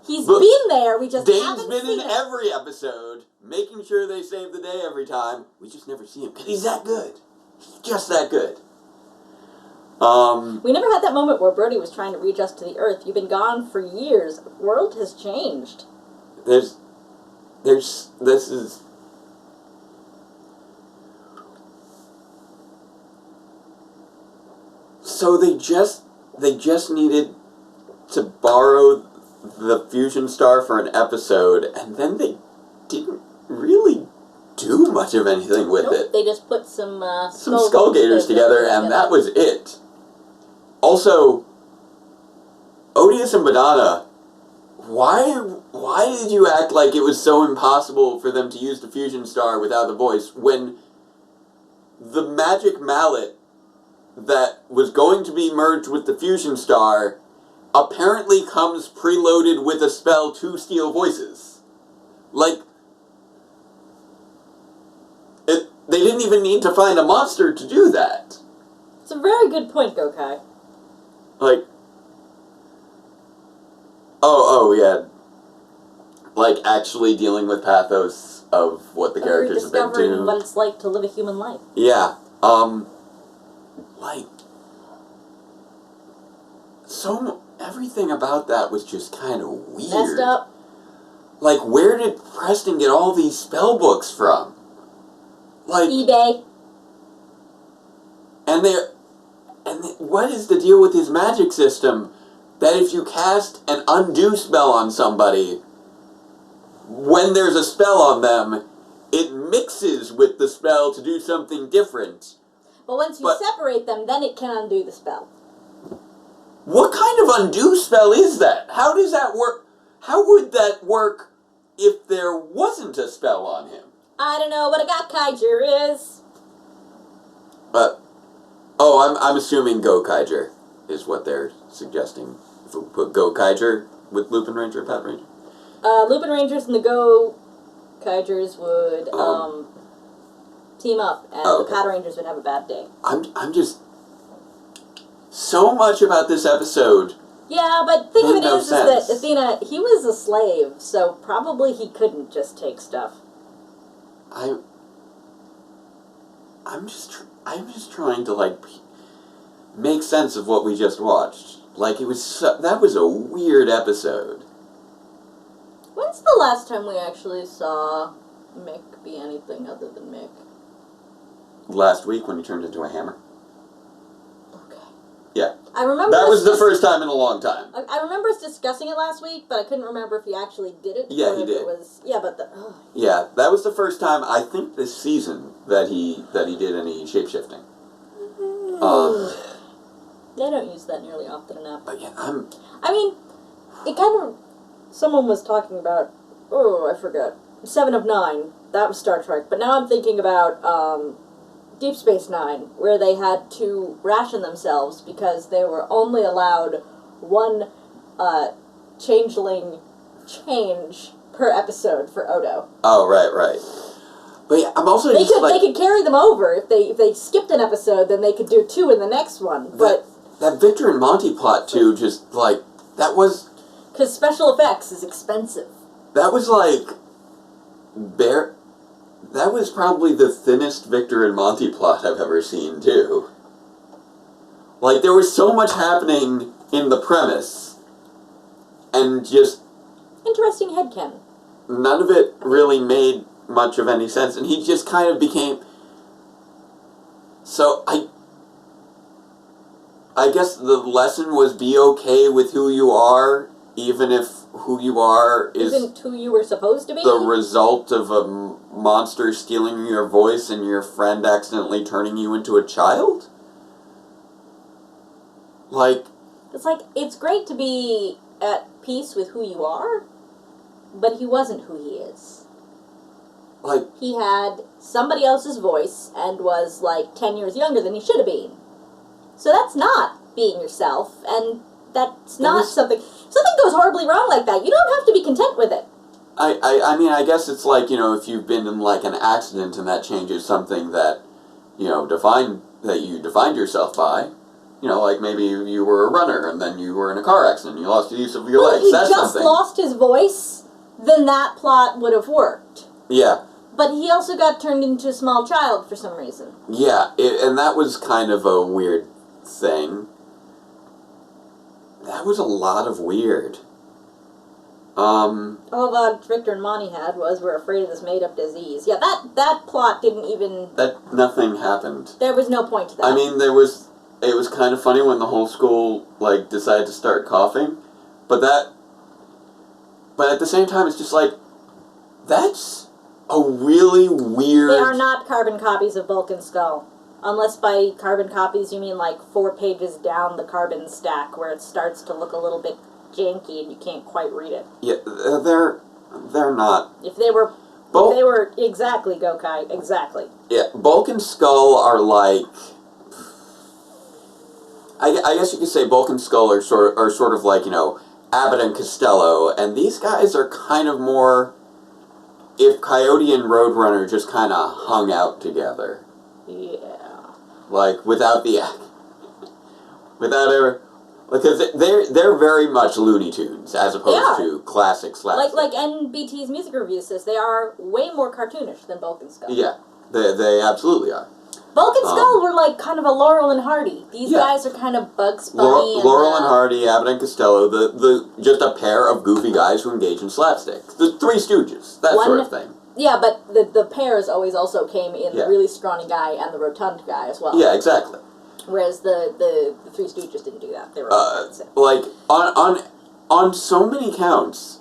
He's been there, we just Dane's haven't been seen in it. every episode, making sure they save the day every time. We just never see him, because he's that good. He's just that good. We never had that moment where Brody was trying to readjust to the Earth. You've been gone for years. The world has changed. This is... So they just needed to borrow the Fusion Star for an episode, and then they didn't really do much of anything with it. They just put some Skull Gators together, and that was it. Also, Odious and Badana, why did you act like it was so impossible for them to use the Fusion Star without the voice, when the magic mallet that was going to be merged with the Fusion Star apparently comes preloaded with a spell to steal voices? Like, even need to find a monster to do that. It's a very good point, Gokai. Like, oh yeah, like actually dealing with pathos of what the characters have been Rediscovering to. what it's like to live a human life. Yeah, like, everything about that was just kind of weird. Messed up. Like, where did Preston get all these spell books from? Like, eBay. what is the deal with his magic system that if you cast an undo spell on somebody, when there's a spell on them, it mixes with the spell to do something different? But once you separate them, then it can undo the spell. What kind of undo spell is that? How does that work? How would that work if there wasn't a spell on him? I don't know what a Gokaiger is. I'm assuming Gokaiger is what they're suggesting. If we put Gokaiger with Lupin Ranger, Pat Ranger. Lupin Rangers and the Gokaigers would team up, and the Pat Rangers would have a bad day. I'm just so much about this episode. Yeah, but the thing of it is sense. that Athena, he was a slave, so probably he couldn't just take stuff. I'm just trying to like make sense of what we just watched. Like, that was a weird episode. When's the last time we actually saw Mick be anything other than Mick? Last week when he turned into a hammer. Okay. Yeah. I remember that was the first time in a long time. I remember us discussing it last week, but I couldn't remember if he actually did it. Yeah, or he if did. It was, yeah, but Yeah, that was the first time, I think, this season that he did any shape-shifting. They don't use that nearly often enough. But yeah, I mean, it kind of... Someone was talking about... Oh, I forgot. 7 of 9. That was Star Trek. But now I'm thinking about Deep Space Nine, where they had to ration themselves because they were only allowed one changeling change per episode for Odo. Oh, right. But yeah, I'm also they could carry them over. If they skipped an episode, then they could do 2 in the next one. But that Victor and Monty plot, too, just, like, that was... Because special effects is expensive. That was, like... That was probably the thinnest Victor and Monty plot I've ever seen, too. Like, there was so much happening in the premise, and just... Interesting headcanon. None of it really made much of any sense, and he just kind of became... So, I guess the lesson was be okay with who you are, even if who you are isn't who you were supposed to be. The result of a monster stealing your voice and your friend accidentally turning you into a child? Like... It's great to be at peace with who you are, but he wasn't who he is. Like... He had somebody else's voice and was, 10 years younger than he should have been. So that's not being yourself, and that's not something... Something goes horribly wrong like that. You don't have to be content with it. I mean, I guess it's like, if you've been in, an accident and that changes something that, you defined yourself by. Like maybe you were a runner and then you were in a car accident and you lost the use of your legs. That's something. If he just lost his voice, then that plot would have worked. Yeah. But he also got turned into a small child for some reason. Yeah, and that was kind of a weird thing. That was a lot of weird. All that Victor and Monty had was we're afraid of this made-up disease. Yeah, that plot didn't even... Nothing happened. There was no point to that. I mean, it was kind of funny when the whole school, decided to start coughing. But at the same time, it's just that's a really weird... They are not carbon copies of Bulk and Skull. Unless by carbon copies you mean 4 pages down the carbon stack where it starts to look a little bit janky and you can't quite read it. Yeah, they're not. If they were exactly Gokai, exactly. Yeah, Bulk and Skull are I guess you could say Bulk and Skull are sort of Abbott and Costello, and these guys are kind of more if Coyote and Roadrunner just kind of hung out together. Like, without the without ever, because they're very much Looney Tunes as opposed to classic slapstick. Like NBT's music review says, they are way more cartoonish than Bulk and Skull. Yeah, they absolutely are. Bulk and Skull were like kind of a Laurel and Hardy. These guys are kind of Bugs Bunny. Laurel and Hardy, Abbott and Costello, the just a pair of goofy guys who engage in slapstick. The Three Stooges, that sort of thing. Yeah, but the pairs always also came in the really scrawny guy and the rotund guy as well. Yeah, exactly. Whereas the Three Stooges didn't do that. They were like on so many counts,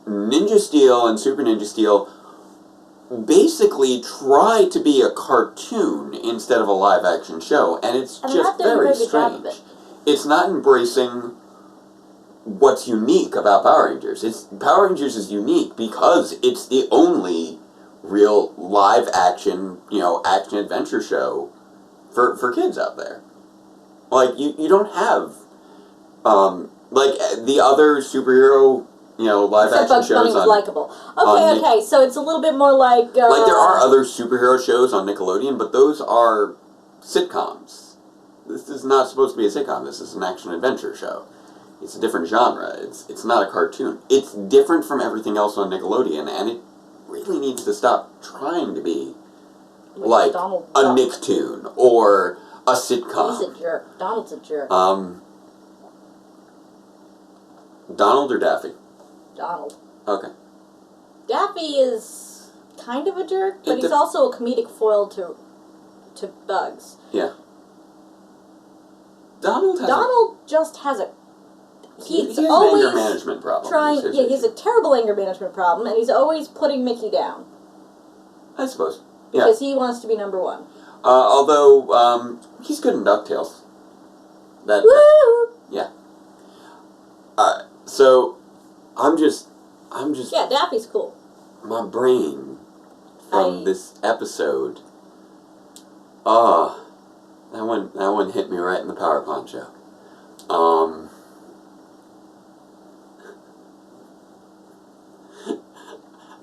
Ninja Steel and Super Ninja Steel basically try to be a cartoon instead of a live action show, and it's just very strange. It's not embracing what's unique about Power Rangers. Power Rangers is unique because it's the only real live action, action adventure show for kids out there. Like, you don't have like the other superhero live action Bugs shows Bunny was on likable. Okay, so it's a little bit more like there are other superhero shows on Nickelodeon, but those are sitcoms. This is not supposed to be a sitcom. This is an action adventure show. It's a different genre. It's not a cartoon. It's different from everything else on Nickelodeon, and it really needs to stop trying to be like a Nicktoon or a sitcom. He's a jerk. Donald's a jerk. Donald or Daffy? Donald. Okay. Daffy is kind of a jerk, but he's also a comedic foil to Bugs. Yeah. Donald just has a... He's always an anger management problem. He has a terrible anger management problem, and he's always putting Mickey down. I suppose. Yeah. Because he wants to be number one. Although, he's good in DuckTales. Woo! Yeah. Alright, so, I'm just... Yeah, Daffy's cool. My brain, from this episode... that one hit me right in the Power Poncho.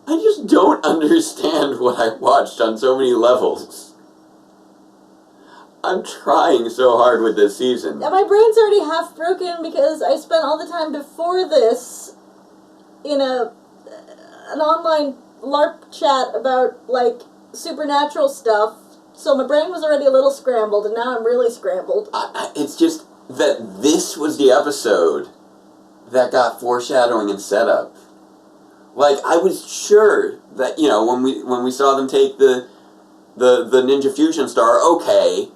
I just don't understand what I watched on so many levels. I'm trying so hard with this season. Yeah, my brain's already half broken because I spent all the time before this in an online LARP chat about, like, supernatural stuff. So my brain was already a little scrambled, and now I'm really scrambled. It's just that this was the episode that got foreshadowing and setup. Like, I was sure that, when we saw them take the Ninja Fusion Star, okay,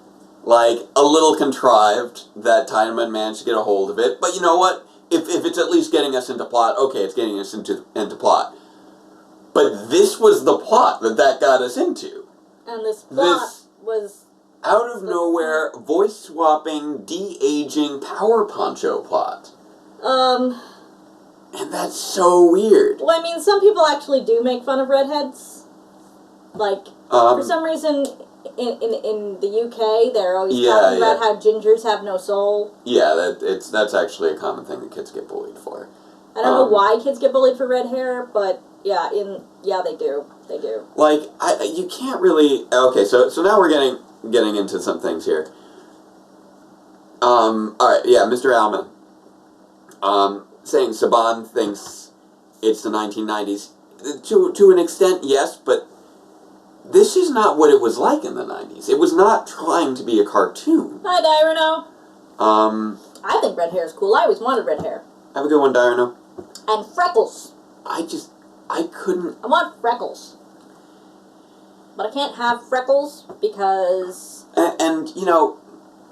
like, a little contrived that Tiedemann managed to get a hold of it, but you know what? If it's at least getting us into plot, okay, it's getting us into plot. But this was the plot that got us into. And this plot was... out of nowhere, voice-swapping, de-aging Power Poncho plot. And that's so weird. Well, I mean, some people actually do make fun of redheads. Like, for some reason, in the UK, they're always talking about how gingers have no soul. Yeah, that's actually a common thing that kids get bullied for. I don't know why kids get bullied for red hair, but yeah, they do. They do. Like, you can't really... Okay, so now we're getting into some things here. Alright, yeah, Mr. Alman. Saying Saban thinks it's the 1990s. To an extent, yes, but this is not what it was like in the 90s. It was not trying to be a cartoon. Hi, Diurno. I think red hair is cool. I always wanted red hair. Have a good one, Diurno. And freckles. I couldn't... I want freckles. But I can't have freckles because... And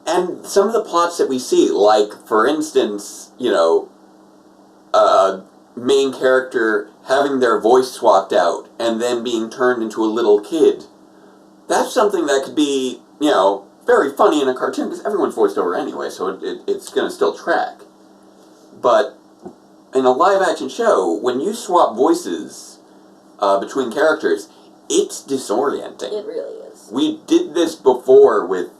and some of the plots that we see, like, for instance, main character having their voice swapped out and then being turned into a little kid. That's something that could be, very funny in a cartoon because everyone's voiced over anyway, so it's going to still track. But in a live-action show, when you swap voices between characters, it's disorienting. It really is. We did this before with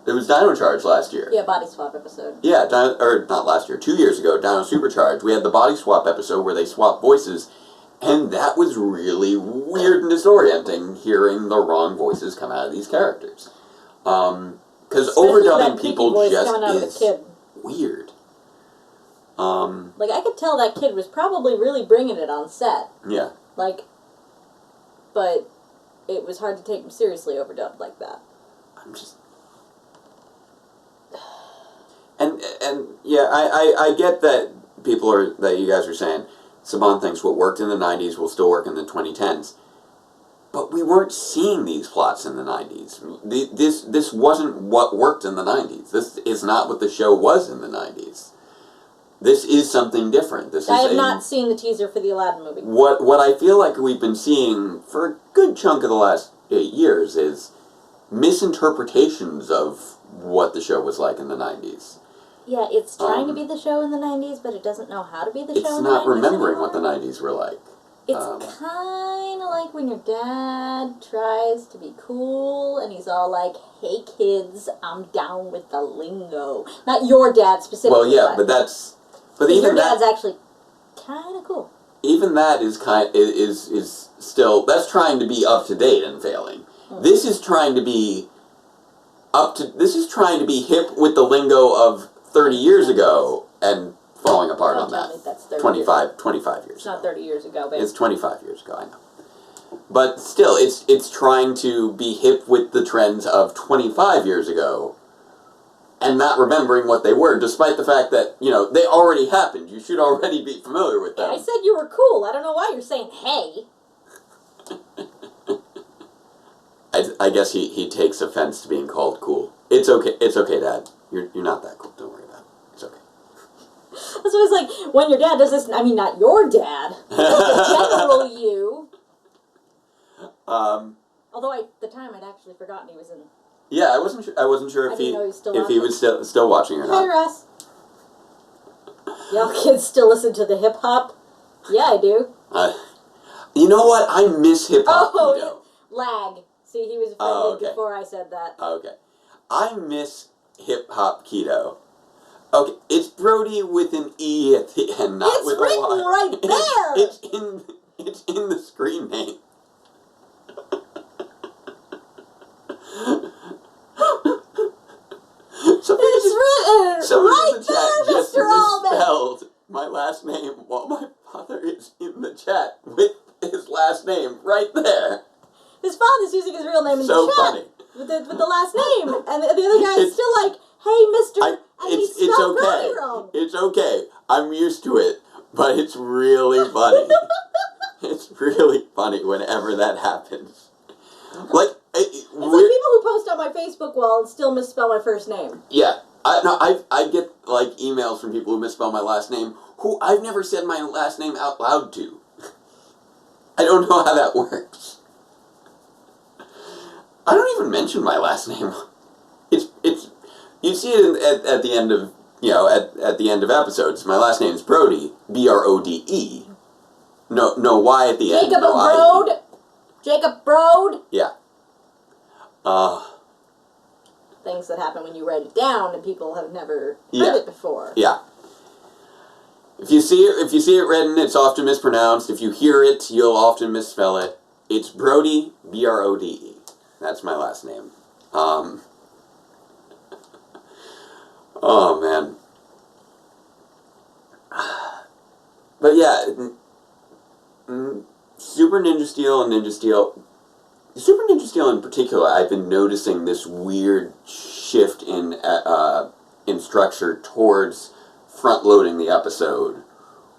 it was Dino Charge last year. Yeah, body swap episode. Yeah, or not last year, 2 years ago, Dino Supercharge. We had the body swap episode where they swapped voices, And that was really weird and disorienting, hearing the wrong voices come out of these characters. Because overdubbing people just is weird. Like, I could tell that kid was probably really bringing it on set. Yeah. Like, but it was hard to take him seriously overdubbed like that. I'm just... And yeah, I get that that you guys are saying, Saban thinks what worked in the 90s will still work in the 2010s. But we weren't seeing these plots in the 90s. This wasn't what worked in the 90s. This is not what the show was in the 90s. This is something different. I have not seen the teaser for the Aladdin movie. What I feel like we've been seeing for a good chunk of the last 8 years is misinterpretations of what the show was like in the 90s. Yeah, it's trying to be the show in the 90s, but it doesn't know how to be the show in the 90s. It's not remembering what the 90s were like. It's kind of like when your dad tries to be cool, and he's all like, hey kids, I'm down with the lingo. Not your dad specifically. Well, yeah, but that's... But even your dad's actually kind of cool. Even that is is still... That's trying to be up to date and failing. Mm-hmm. This is trying to be This is trying to be hip with the lingo of 30 years ago and falling apart on that. That's 30 25 years It's not 30 years ago, babe. It's 25 years ago, I know. But still, it's trying to be hip with the trends of 25 years ago and not remembering what they were, despite the fact that, they already happened. You should already be familiar with them. Yeah, I said you were cool. I don't know why you're saying, hey. I guess he takes offense to being called cool. It's okay, Dad. You're not that cool. Don't worry about it. It's okay. That's what it's like, when your dad does this, I mean, not your dad, the general you. Although at the time I'd actually forgotten he was in... Yeah, I wasn't sure if he was still watching or not. Hey, Russ. Y'all kids still listen to the hip-hop? Yeah, I do. You know what? I miss hip-hop. Oh, lag. See, he was offended before I said that. Okay. I miss hip-hop keto. Okay, it's Brody with an E at the end, not with a Y. It's written right there! It's in the screen name. Somebody in the chat just misspelled my last name while my father is in the chat with his last name right there. His father's using his real name in the chat. Funny. With the last name. And the other guy is still like, hey, mister, and he spelled Brody wrong. It's okay. I'm used to it, but it's really funny. It's really funny whenever that happens. Like, it's like people who post on my Facebook wall and still misspell my first name. Yeah. I get, like, emails from people who misspell my last name who I've never said my last name out loud to. I don't know how that works. I don't even mention my last name. It's you see it at the end of, at the end of episodes. My last name is Brody, Brode. No Y at the end. Jacob Brode. Jacob Brode. Yeah. Things that happen when you write it down and people have never heard it before. Yeah. If you see it written, it's often mispronounced. If you hear it, you'll often misspell it. It's Brody, Brode. That's my last name. Oh man. But yeah, Super Ninja Steel and Ninja Steel. Super Ninja Steel in particular, I've been noticing this weird shift in structure towards front-loading the episode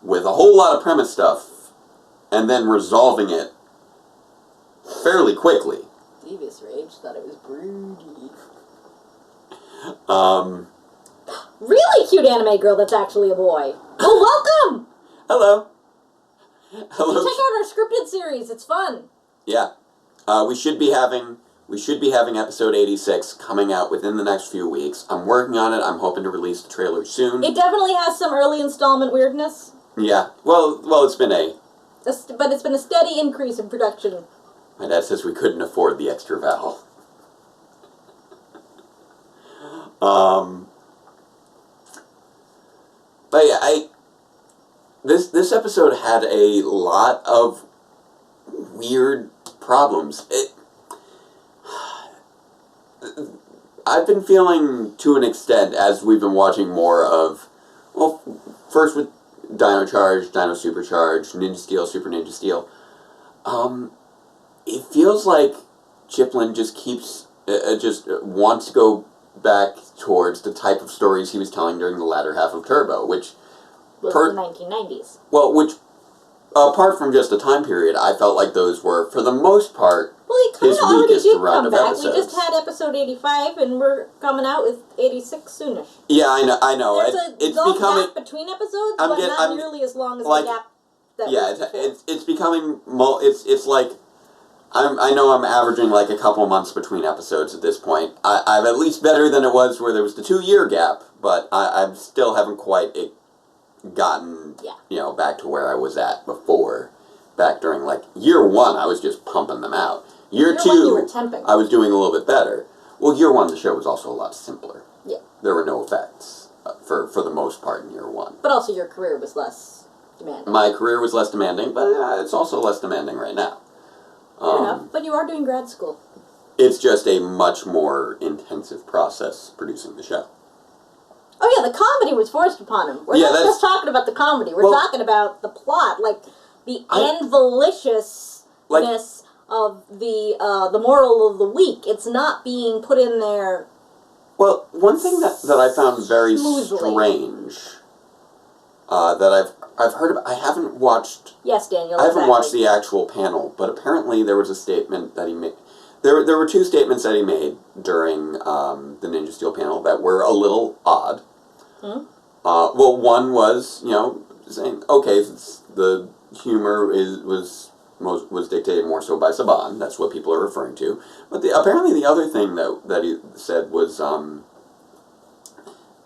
with a whole lot of premise stuff and then resolving it fairly quickly. Devious Rage thought it was broody. Really cute anime girl that's actually a boy. Well, welcome! Hello. Hello. Check out our scripted series. It's fun. Yeah. We should be having episode 86 coming out within the next few weeks. I'm working on it. I'm hoping to release the trailer soon. It definitely has some early installment weirdness. Yeah. Well, it's been but it's been a steady increase in production. My dad says we couldn't afford the extra vowel. But yeah, this episode had a lot of weird problems. I've been feeling, to an extent, as we've been watching more of, well, first with Dino Charge, Dino Supercharge, Ninja Steel, Super Ninja Steel, it feels like Chiplin just keeps, just wants to go back towards the type of stories he was telling during the latter half of Turbo, which... was the 1990s. Well, which, apart from just a time period, I felt like those were, for the most part, Well, he kind his of already weakest did run come of back. episodes. We just had episode 85, and we're coming out with 86 soonish. Yeah, I know. There's a It's long becoming... gap between episodes, I'm but get- not I'm- nearly as long as like, the gap that Yeah, was before. it's becoming... It's like... I know I'm averaging like a couple months between episodes at this point. I'm at least better than it was where there was the 2-year gap, but I still haven't quite gotten, back to where I was at before. Back during, like, year 1, I was just pumping them out. Year 2, you were temping. I was doing a little bit better. Well, year 1, the show was also a lot simpler. Yeah. There were no effects, for the most part, in year 1. But also your career was less demanding. My career was less demanding, but it's also less demanding right now. Fair enough, but you are doing grad school. It's just a much more intensive process producing the show. Oh yeah, the comedy was forced upon him. We're Yeah, not that's- just talking about the comedy. We're Well, talking about the plot, like the invaliciousness of the moral of the week. It's not being put in there. Well, one thing that I found very Smoothly. strange, that I've heard of, I haven't watched... Yes, Daniel. I haven't exactly. watched the actual panel, but apparently there was a statement that he made. There were 2 statements that he made during the Ninja Steel panel that were a little odd. Hmm? Well, one was, saying, okay, the humor was dictated more so by Saban. That's what people are referring to. But apparently the other thing that he said was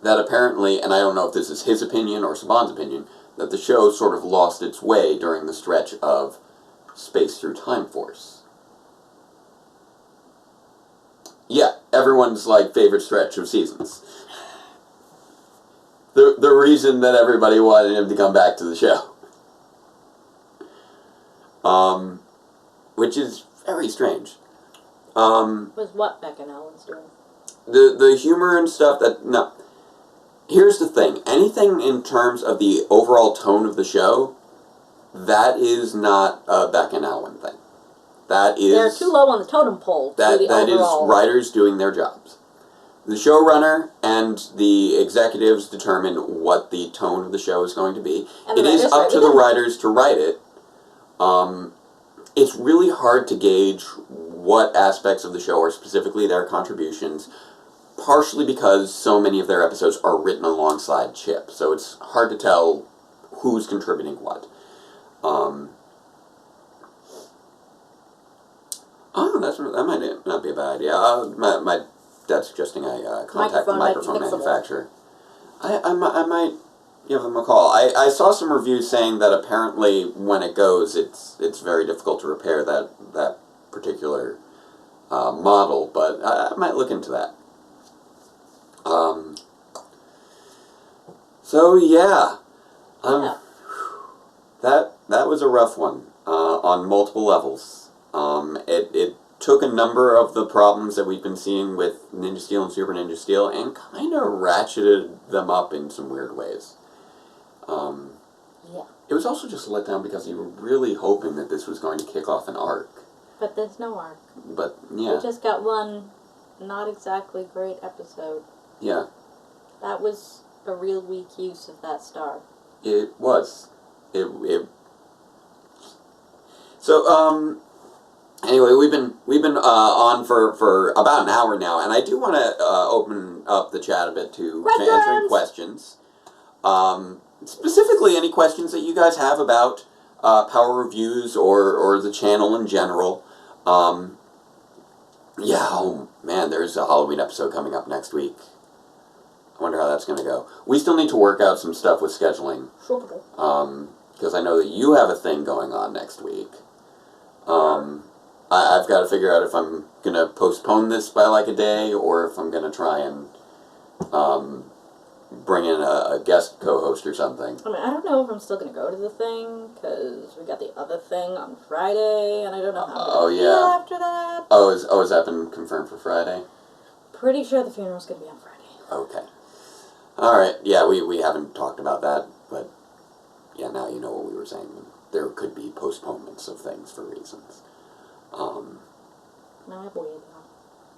that apparently, and I don't know if this is his opinion or Saban's opinion, that the show sort of lost its way during the stretch of Space Through Time Force. Yeah, everyone's, like, favorite stretch of seasons. The reason that everybody wanted him to come back to the show. Which is very strange. Was what Beck and Allen's doing? The humor and stuff that... No. Here's the thing. Anything in terms of the overall tone of the show, that is not a Beck and Allen thing. That is... They're too low on the totem pole to That do the overall. is writers doing their jobs. The showrunner and the executives determine what the tone of the show is going to be. And the It is writers up write to it the in. writers to write it. It's really hard to gauge what aspects of the show are specifically their contributions, partially because so many of their episodes are written alongside Chip, so it's hard to tell who's contributing what. That might not be a bad idea. My dad's suggesting I contact the microphone Microphone might be fixable. manufacturer. I might give them a call. I saw some reviews saying that apparently when it goes, it's very difficult to repair that particular model, but I might look into that. So yeah, that was a rough one on multiple levels. It took a number of the problems that we've been seeing with Ninja Steel and Super Ninja Steel and kind of ratcheted them up in some weird ways. Yeah. It was also just a letdown because you were really hoping that this was going to kick off an arc. But there's no arc. But yeah, We just got one not exactly great episode. yeah, That was a real weak use of that star. it was. So anyway, we've been on for about an hour now, and I do want to open up the chat a bit to answering questions. Specifically, any questions that you guys have about Power Reviews or the channel in general. Yeah, oh man, there's a Halloween episode coming up next week. I wonder how that's going to go. We still need to work out some stuff with scheduling. Because I know that you have a thing going on next week. I've got to figure out if I'm going to postpone this by like a day or if I'm going to try and bring in a guest co-host or something. I mean, I don't know if I'm still going to go to the thing, because we got the other thing on Friday, and I don't know how I'm going to feel after that. Has that been confirmed for Friday? Pretty sure the funeral's going to be on Friday. Okay. Alright, yeah, we haven't talked about that, but yeah, now you know what we were saying. There could be postponements of things for reasons.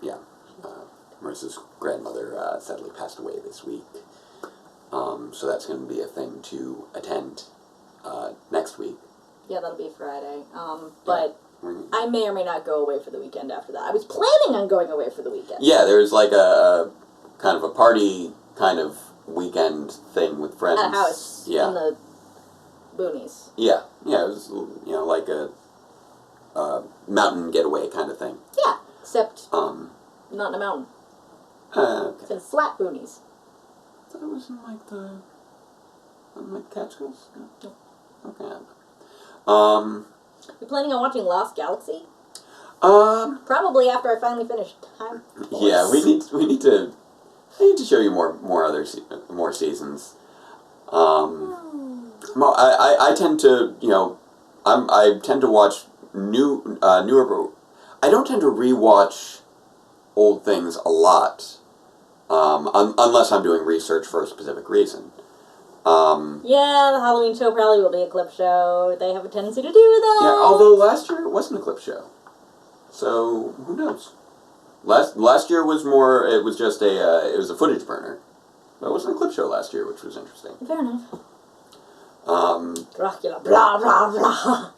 Yeah. Marissa's grandmother sadly passed away this week. So that's going to be a thing to attend next week. Yeah, that'll be Friday. But I may or may not go away for the weekend after that. I was planning on going away for the weekend. Yeah, there's like a kind of a party kind of weekend thing with friends. At a house in the boonies. Yeah, it was, like a mountain getaway kind of thing. Yeah, except not in a mountain. Okay. It's in flat boonies. I thought it was in like the Catskills? No. Okay. You planning on watching Lost Galaxy? Probably after I finally finish Time Force. Yeah, we need to show you more seasons. I tend to I tend to watch newer. I don't tend to rewatch old things a lot, unless I'm doing research for a specific reason. Yeah, the Halloween show probably will be a clip show. They have a tendency to do that. Yeah, although last year it wasn't a clip show, so who knows? Last year was more. It was just it was a footage burner. But it wasn't a clip show last year, which was interesting. Fair enough. Dracula, blah blah blah.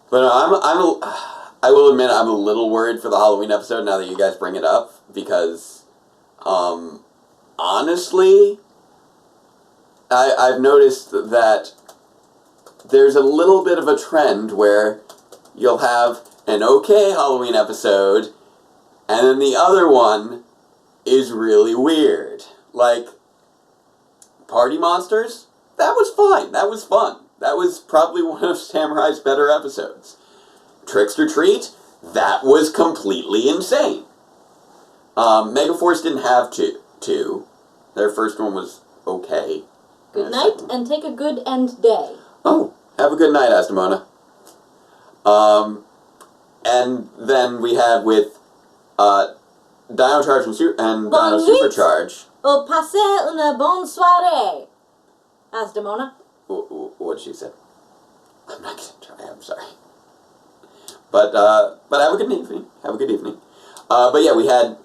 But I will admit I'm a little worried for the Halloween episode now that you guys bring it up, because honestly, I've noticed that there's a little bit of a trend where you'll have an okay Halloween episode, and then the other one is really weird. Like, Party Monsters? That was fine. That was fun. That was probably one of Samurai's better episodes. Tricks or Treat? That was completely insane. Megaforce didn't have two. Their first one was okay. Good night, and take a good end day. Oh, have a good night, Asdemona. And then we had with Dino Charge and Dino Supercharge. Au passé une bonne soirée, Asdemona. What'd she say? I'm not gonna try. I'm sorry. But have a good evening. Have a good evening. But yeah, we had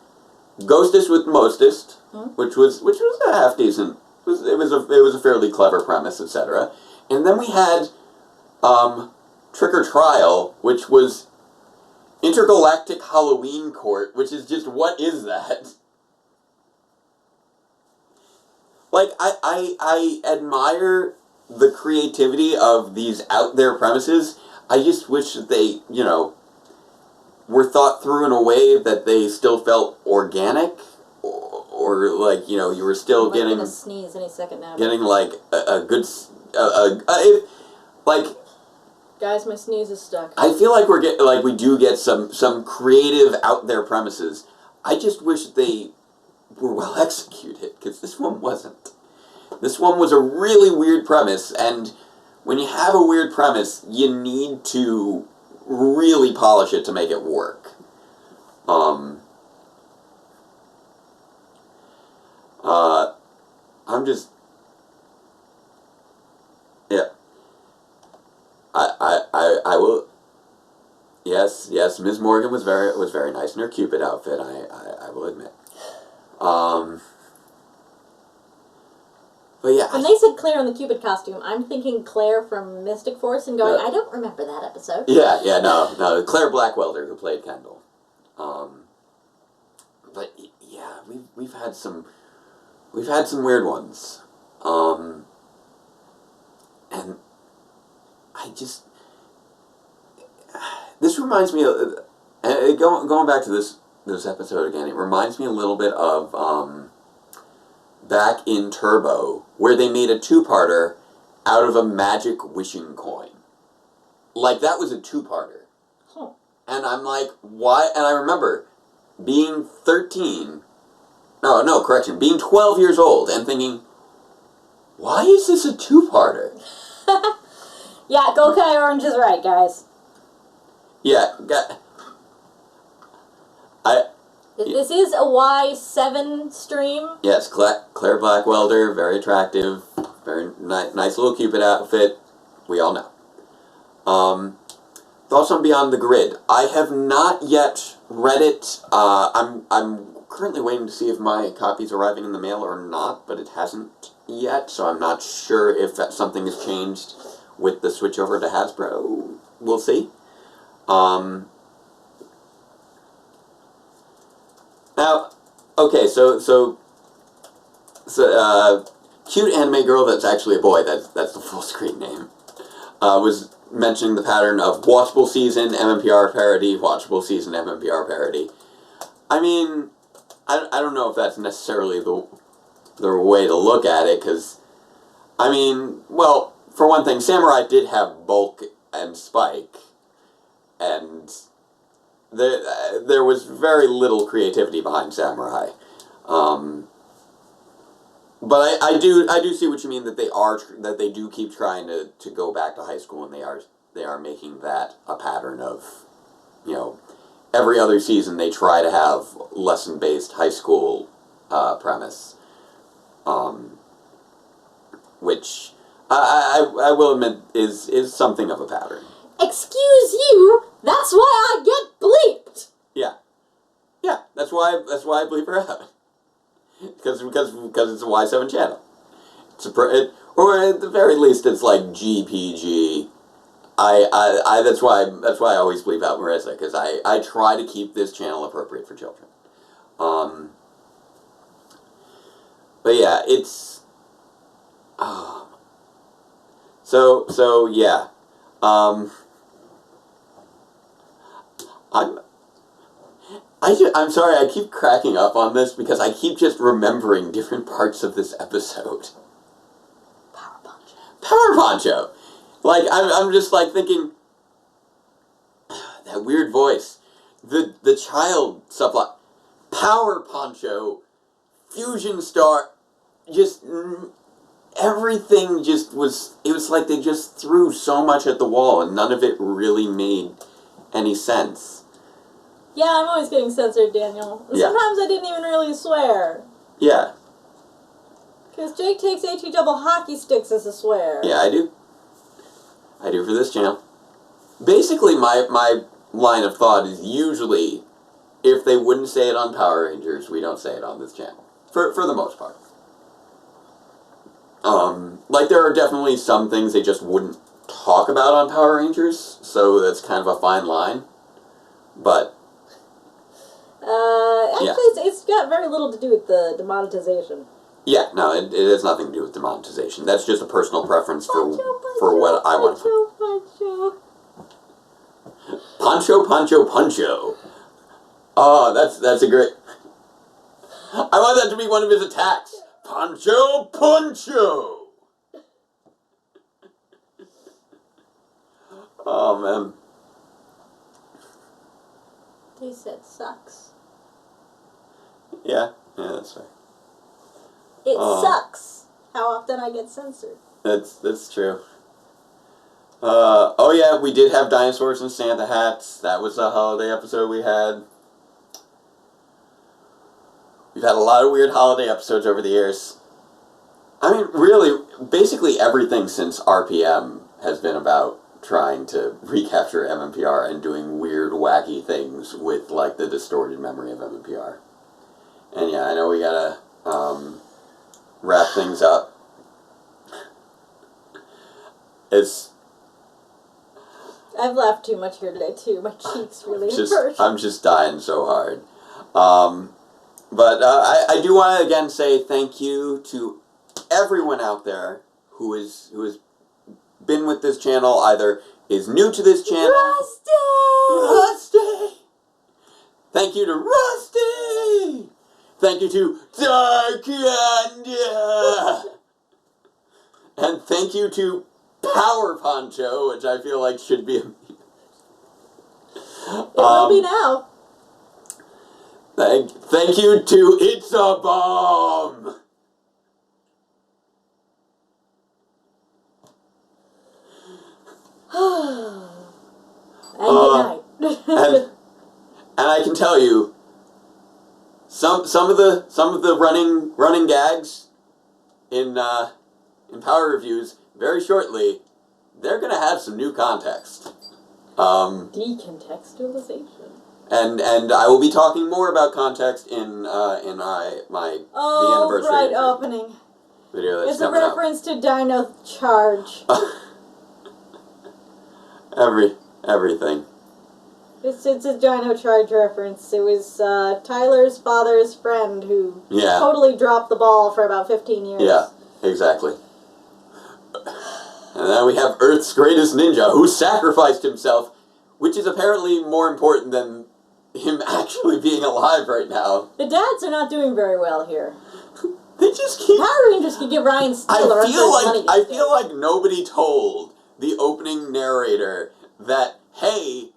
Ghostest with Mostest, which was a half decent. It was a fairly clever premise, etc. And then we had Trick or Trial, which was Intergalactic Halloween Court, which is just, what is that? Like, I admire the creativity of these out there premises. I just wish that they, were thought through in a way that they still felt organic, or like, you were still getting... I'm gonna sneeze any second now. Getting, like, a good... like... Guys, my sneeze is stuck. I feel like we do get some creative out there premises. I just wish they were well executed, because this one wasn't. This one was a really weird premise, and when you have a weird premise, you need to really polish it to make it work. I'm just... Yeah. I will... Yes, Ms. Morgan was very nice in her Cupid outfit, I will admit. But yeah... When they said Claire in the Cupid costume, I'm thinking Claire from Mystic Force and going, I don't remember that episode. Yeah, no, Claire Blackwelder, who played Kendall. But yeah, we've had some weird ones. And I just... This reminds me of... going back to this episode again, it reminds me a little bit of back in Turbo, where they made a two-parter out of a magic wishing coin. Like, that was a two-parter. Huh. And I'm like, why? And I remember being 13 no, correction, being 12 years old and thinking, why is this a two-parter? Yeah, Go Kai Orange is right, guys. Yeah, This is a Y7 stream. yes, Claire Blackwelder, very attractive, very nice little Cupid outfit, we all know. Thoughts on Beyond the Grid. I have not yet read it. I'm currently waiting to see if my copy's arriving in the mail or not, but it hasn't yet, so I'm not sure if something has changed with the switch over to Hasbro. We'll see. Now, okay, so cute anime girl that's actually a boy, that's the full screen name, was mentioning the pattern of watchable season, MMPR parody, watchable season, MMPR parody. I mean, I don't know if that's necessarily the way to look at it, because, I mean, well, for one thing, Samurai did have Bulk and Spike, and there was very little creativity behind Samurai. But I do see what you mean, that they do keep trying to go back to high school, and they are making that a pattern of, you know, every other season they try to have lesson-based high school premise, which I will admit is something of a pattern. Excuse you, that's why I get bleeped. Yeah, that's why I bleep her out. Because it's a Y7 channel. Or at the very least it's like GPG. That's why I always bleep out Marisa, because I try to keep this channel appropriate for children. But yeah, it's so yeah. I'm sorry, I keep cracking up on this because I keep just remembering different parts of this episode. Power Poncho! Like, I'm just like thinking, that weird voice, the child subplot, Power Poncho, Fusion Star, just, everything just was, it was like they just threw so much at the wall and none of it really made any sense. Yeah, I'm always getting censored, Daniel. Yeah. Sometimes I didn't even really swear. Yeah. Because Jake takes HE double hockey sticks as a swear. Yeah, I do. I do for this channel. Basically, my line of thought is usually, if they wouldn't say it on Power Rangers, we don't say it on this channel. For the most part. Like, there are definitely some things they just wouldn't talk about on Power Rangers, so that's kind of a fine line. But actually, it's got very little to do with the demonetization. yeah, no, it has nothing to do with demonetization. That's just a personal preference for what I want to. Poncho. Oh, that's a great. I want that to be one of his attacks. Poncho. Oh man. They said sucks. Yeah, that's right. It sucks how often I get censored. That's true. Oh yeah, we did have dinosaurs and Santa hats. That was a holiday episode we had. We've had a lot of weird holiday episodes over the years. I mean, really, basically everything since RPM has been about trying to recapture MMPR and doing weird, wacky things with, like, the distorted memory of MMPR. And yeah, I know we gotta, wrap things up. I've laughed too much here today, too. My cheeks really hurt. I'm just dying so hard. But I do want to again say thank you to everyone out there who has been with this channel, either is new to this channel. Rusty! Thank you to Rusty! Thank you to Darkanda! And thank you to Power Poncho, which I feel like should be a... It will be now. Thank you to It's a Bomb! And good night. and I can tell you, some of the running gags in Power Reviews very shortly, they're gonna have some new context. Decontextualization. And I will be talking more about context in my the anniversary right, opening. video that's It's a coming up. reference to Dino Charge. Everything. It's a Dino Charge reference. It was Tyler's father's friend who totally dropped the ball for about 15 years. Yeah, exactly. And then we have Earth's greatest ninja who sacrificed himself, which is apparently more important than him actually being alive right now. The dads are not doing very well here. They just keep... Power Rangers could give Ryan Steele I feel like nobody told the opening narrator that, hey,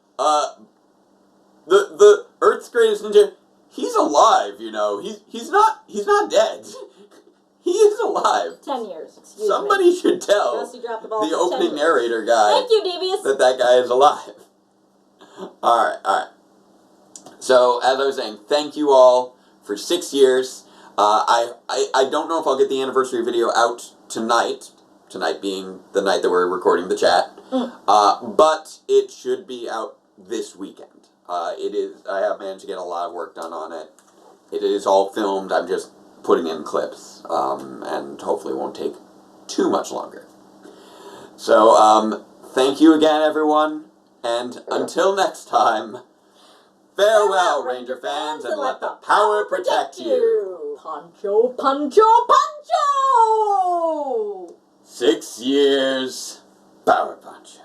the Earth's greatest ninja, he's alive, you know. He's not dead. He is alive. 10 years. Somebody should tell the opening narrator guy. Thank you, Devious. That guy is alive. Alright. So, as I was saying, thank you all for 6 years. I don't know if I'll get the anniversary video out tonight being the night that we're recording the chat, but it should be out this weekend. I have managed to get a lot of work done on it. It is all filmed, I'm just putting in clips, and hopefully won't take too much longer. So, thank you again, everyone, and until next time, farewell, Ranger fans, and let the power protect you! Pancho, Pancho, Pancho! 6 years, Power Pancho.